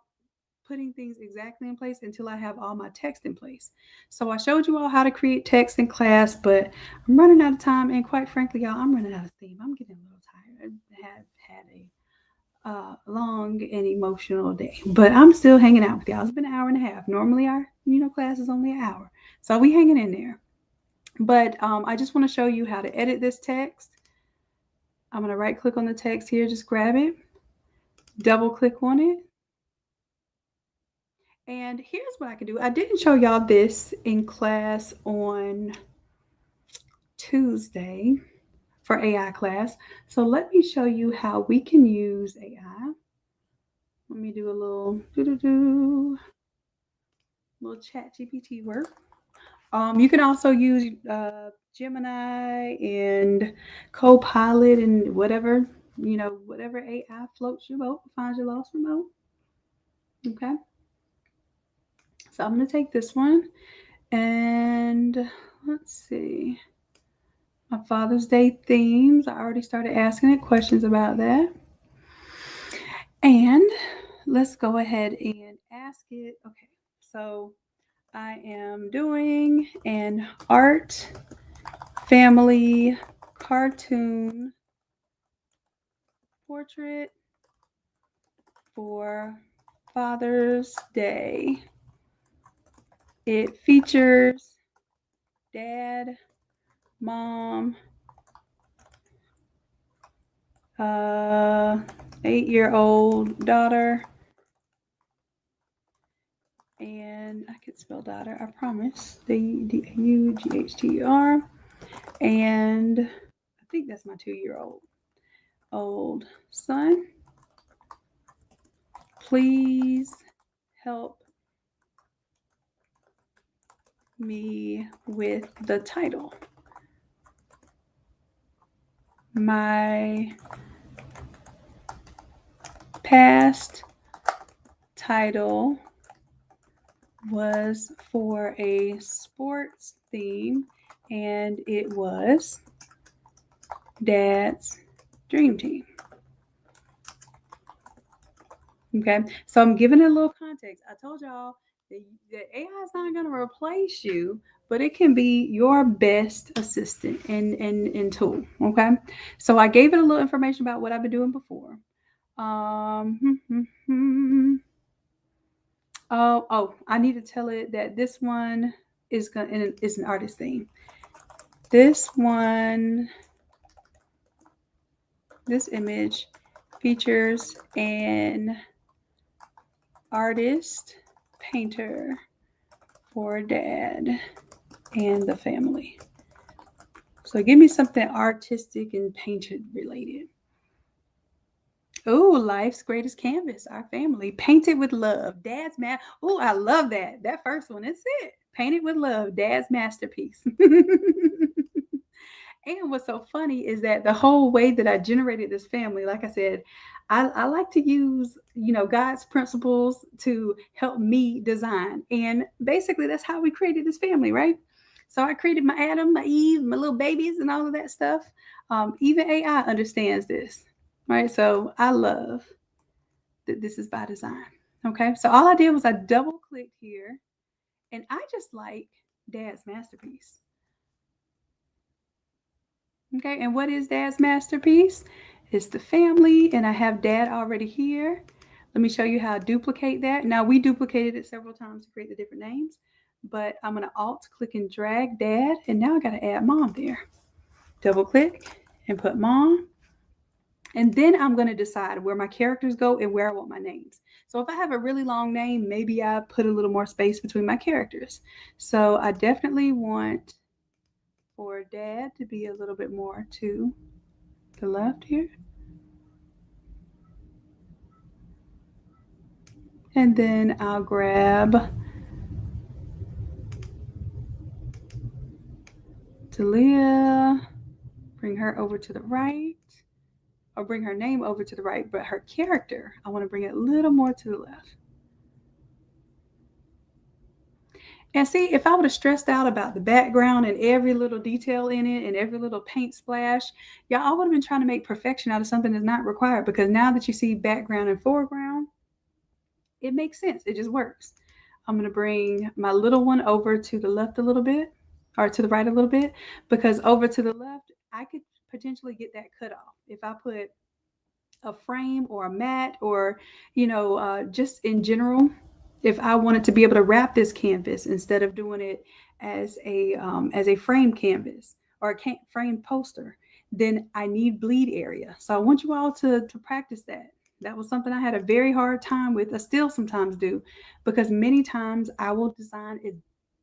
[SPEAKER 1] putting things exactly in place until I have all my text in place. So I showed you all how to create text in class, but I'm running out of time. And quite frankly, y'all, I'm running out of steam. I'm getting a little tired. I have had a long and emotional day, but I'm still hanging out with y'all. It's been an hour and a half. Normally our, class is only an hour. So we hanging in there. But I just want to show you how to edit this text. I'm going to right click on the text here. Just grab it, double click on it. And here's what I can do. I didn't show y'all this in class on Tuesday for AI class. So let me show you how we can use AI. Let me do a little little chat GPT work. You can also use Gemini and Copilot and whatever, whatever AI floats your boat, finds your lost remote. Okay. So I'm going to take this one and let's see. My Father's Day themes. I already started asking it questions about that. And let's go ahead and ask it. Okay. So I am doing an art family cartoon portrait for Father's Day. It features dad, mom, 8-year-old daughter, and I could spell daughter, I promise. Daughter. And I think that's my 2-year-old son. Please help me with the title. My past title was for a sports theme, and it was Dad's Dream Team. Okay, so I'm giving it a little context. I told y'all the AI is not going to replace you, but it can be your best assistant and tool. Okay, so I gave it a little information about what I've been doing before. I need to tell it that this one is an artist theme. This image features an artist painter for dad and the family. So give me something artistic and painted related. Oh, life's greatest canvas, our family. Painted with love. Dad's Oh, I love that. That first one. That's it. Painted with love. Dad's masterpiece. And what's so funny is that the whole way that I generated this family, like I said, I like to use, God's principles to help me design. And basically, that's how we created this family, right? So I created my Adam, my Eve, my little babies, and all of that stuff. Even AI understands this, right? So I love that this is by design. Okay. So all I did was I double clicked here and I just like Dad's masterpiece. Okay, and what is Dad's masterpiece? It's the family, and I have Dad already here. Let me show you how I duplicate that. Now, we duplicated it several times to create the different names, but I'm going to Alt click and drag Dad, and now I got to add Mom there. Double click and put Mom. And then I'm going to decide where my characters go and where I want my names. So if I have a really long name, maybe I put a little more space between my characters. So I definitely want for Dad to be a little bit more to the left here. And then I'll grab Talia, bring her over to the right, or bring her name over to the right, but her character, I want to bring it a little more to the left. And see, if I would have stressed out about the background and every little detail in it and every little paint splash, y'all would have been trying to make perfection out of something that's not required. Because now that you see background and foreground, it makes sense. It just works. I'm going to bring my little one over to the left a little bit, or to the right a little bit, because over to the left, I could potentially get that cut off. If I put a frame or a mat, or just in general, if I wanted to be able to wrap this canvas instead of doing it as a frame canvas or a frame poster, then I need bleed area. So I want you all to practice that. That was something I had a very hard time with. I still sometimes do, because many times I will design it,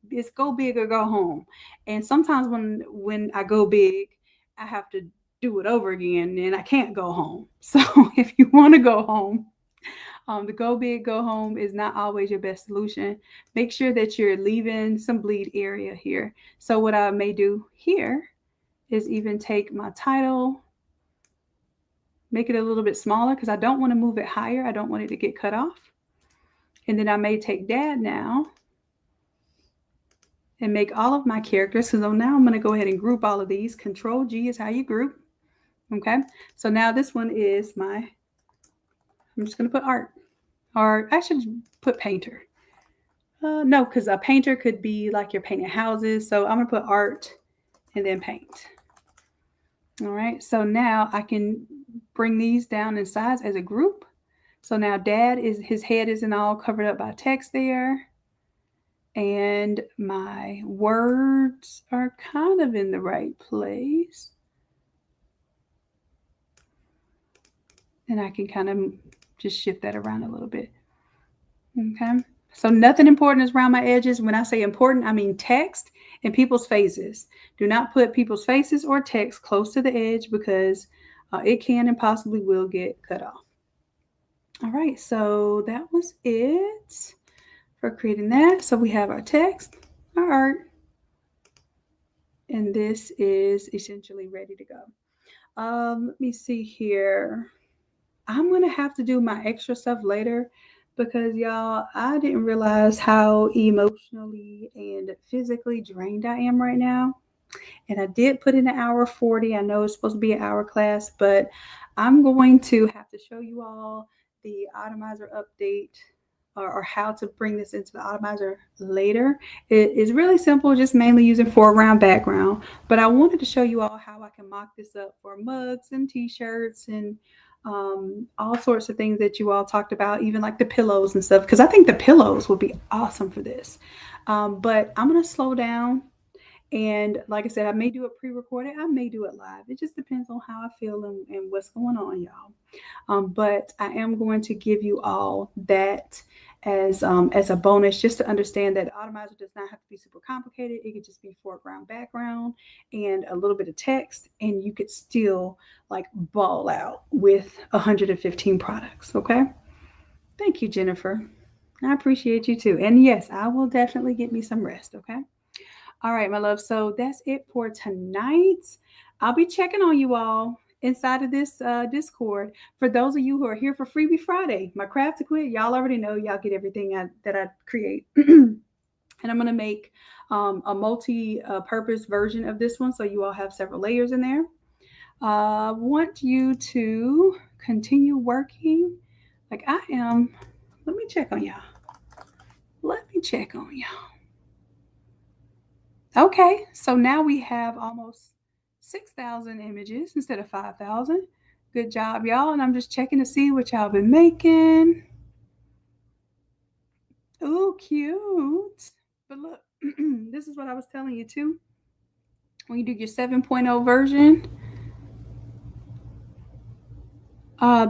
[SPEAKER 1] it's go big or go home. And sometimes when I go big, I have to do it over again and I can't go home. So if you want to go home, the go big, go home is not always your best solution. Make sure that you're leaving some bleed area here. So what I may do here is even take my title, make it a little bit smaller because I don't want to move it higher. I don't want it to get cut off. And then I may take dad now and make all of my characters. So now I'm going to go ahead and group all of these. Control G is how you group. Okay. So now this one is I'm just going to put art, or I should put painter. No, because a painter could be like you're painting houses. So I'm going to put art and then paint. All right. So now I can bring these down in size as a group. So now dad his head isn't all covered up by text there. And my words are kind of in the right place. And I can kind of just shift that around a little bit. Okay. So nothing important is around my edges. When I say important, I mean text and people's faces. Do not put people's faces or text close to the edge, because it can and possibly will get cut off. All right. So that was it for creating that. So we have our text, our art, and this is essentially ready to go. Let me see here. I'm going to have to do my extra stuff later, because y'all, I didn't realize how emotionally and physically drained I am right now. And I did put in an hour 40. I know it's supposed to be an hour class, but I'm going to have to show you all the Automizer update, or how to bring this into the Automizer later. It is really simple, just mainly using foreground, background. But I wanted to show you all how I can mock this up for mugs and t-shirts and all sorts of things that you all talked about, even like the pillows and stuff, because I think the pillows would be awesome for this. But I'm going to slow down. And like I said, I may do it pre-recorded. I may do it live. It just depends on how I feel and what's going on, y'all. But I am going to give you all that as a bonus, just to understand that Automizer does not have to be super complicated. It could just be foreground, background, and a little bit of text, and you could still like ball out with 115 products. Okay. Thank you, Jennifer. I appreciate you too. And yes, I will definitely get me some rest. Okay. All right, my love. So that's it for tonight. I'll be checking on you all inside of this Discord. For those of you who are here for Freebie Friday, my craft to quit, y'all already know y'all get everything that I create. And I'm going to make a multi-purpose version of this one, so you all have several layers in there. Want you to continue working like I am. Let me check on y'all. Let me check on y'all. Okay, so now we have almost 6,000 images instead of 5,000. Good job, y'all. And I'm just checking to see what y'all been making. Oh, cute. But look, this is what I was telling you too. When you do your 7.0 version,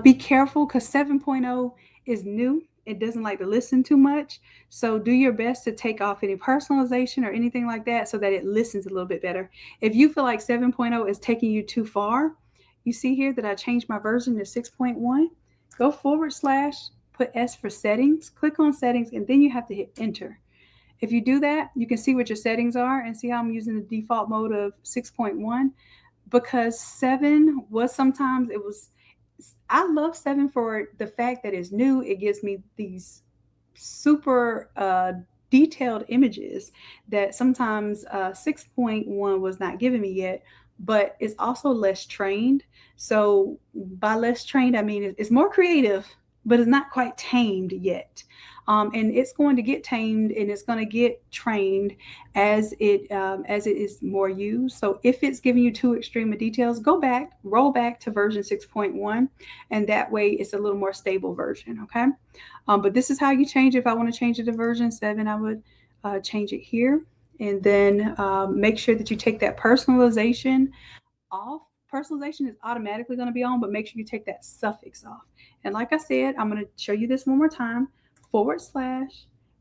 [SPEAKER 1] be careful, because 7.0 is new. It doesn't like to listen too much. So do your best to take off any personalization or anything like that, so that it listens a little bit better. If you feel like 7.0 is taking you too far, you see here that I changed my version to 6.1. Go / put S for settings, click on settings, and then you have to hit enter. If you do that, you can see what your settings are and see how I'm using the default mode of 6.1, because 7 was sometimes it was. I love 7 for the fact that it's new. It gives me these super detailed images that sometimes 6.1 was not giving me yet, but it's also less trained. So by less trained, I mean it's more creative, but it's not quite tamed yet. And it's going to get tamed and it's going to get trained as it is more used. So if it's giving you too extreme of details, go back, roll back to version 6.1, and that way it's a little more stable version. Okay. But this is how you change it. If I want to change it to version 7, I would change it here. And then make sure that you take that personalization off. Personalization is automatically going to be on, but make sure you take that suffix off. And like I said, I'm going to show you this one more time, /,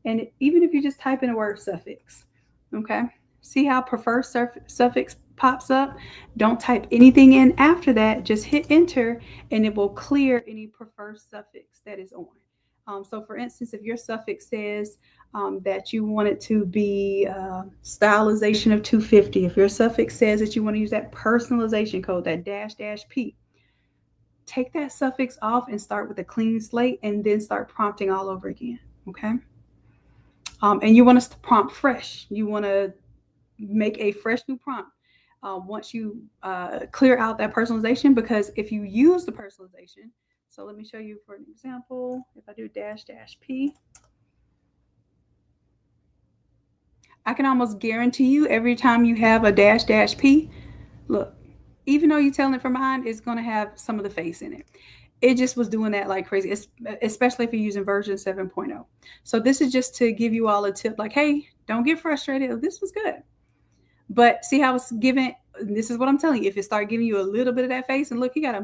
[SPEAKER 1] and even if you just type in a word suffix, okay? See how preferred suffix pops up? Don't type anything in after that, just hit enter and it will clear any preferred suffix that is on. So for instance, if your suffix says that you want it to be stylization of 250, if your suffix says that you want to use that personalization code, that --P, take that suffix off and start with a clean slate and then start prompting all over again, okay? And you want to prompt fresh. You want to make a fresh new prompt once you clear out that personalization, because if you use the personalization, so let me show you for an example. If I do --P, I can almost guarantee you every time you have a --P, look, even though you're telling it from behind, it's going to have some of the face in it. It just was doing that like crazy, especially if you're using version 7.0. So this is just to give you all a tip, like, hey, don't get frustrated. Oh, this was good. But see how it's giving, this is what I'm telling you. If it start giving you a little bit of that face, and look, he got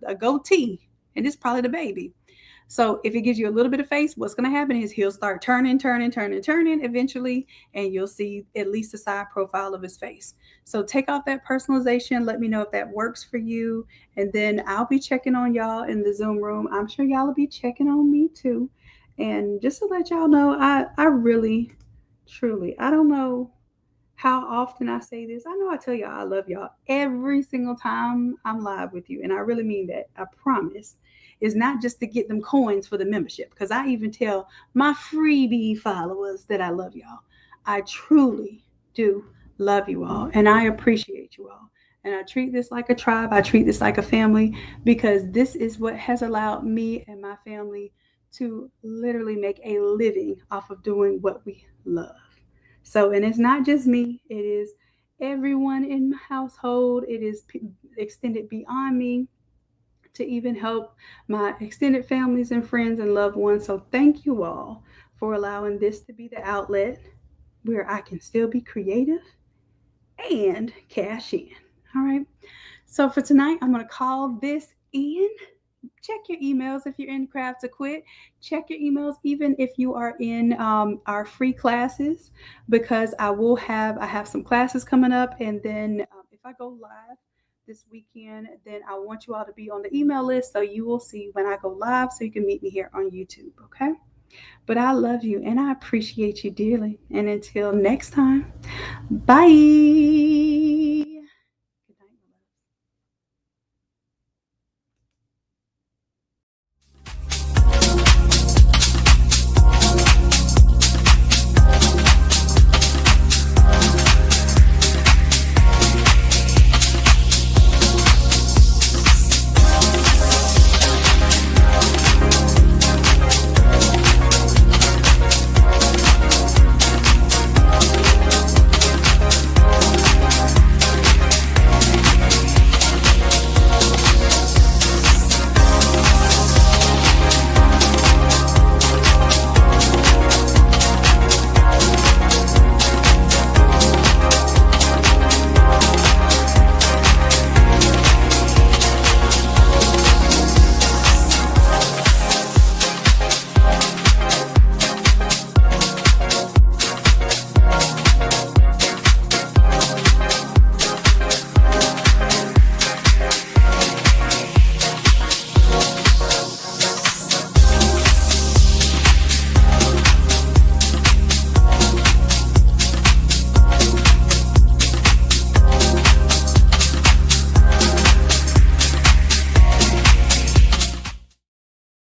[SPEAKER 1] a goatee, and this is probably the baby. So if it gives you a little bit of face, what's going to happen is he'll start turning eventually, and you'll see at least a side profile of his face. So take off that personalization. Let me know if that works for you. And then I'll be checking on y'all in the Zoom room. I'm sure y'all will be checking on me too. And just to let y'all know, I really, truly, I don't know how often I say this. I know I tell y'all I love y'all every single time I'm live with you. And I really mean that. I promise. It's not just to get them coins for the membership, because I even tell my freebie followers that I love y'all. I truly do love you all, and I appreciate you all. And I treat this like a tribe. I treat this like a family, because this is what has allowed me and my family to literally make a living off of doing what we love. So, and it's not just me, it is everyone in my household, it is extended beyond me to even help my extended families and friends and loved ones. So, thank you all for allowing this to be the outlet where I can still be creative and cash in. All right. So, for tonight, I'm going to call this in. Check your emails if you're in Craft to Quit. Check your emails even if you are in our free classes, because I have some classes coming up, and then if I go live this weekend, then I want you all to be on the email list so you will see when I go live, so you can meet me here on YouTube. Okay. But I love you and I appreciate you dearly. And until next time, bye.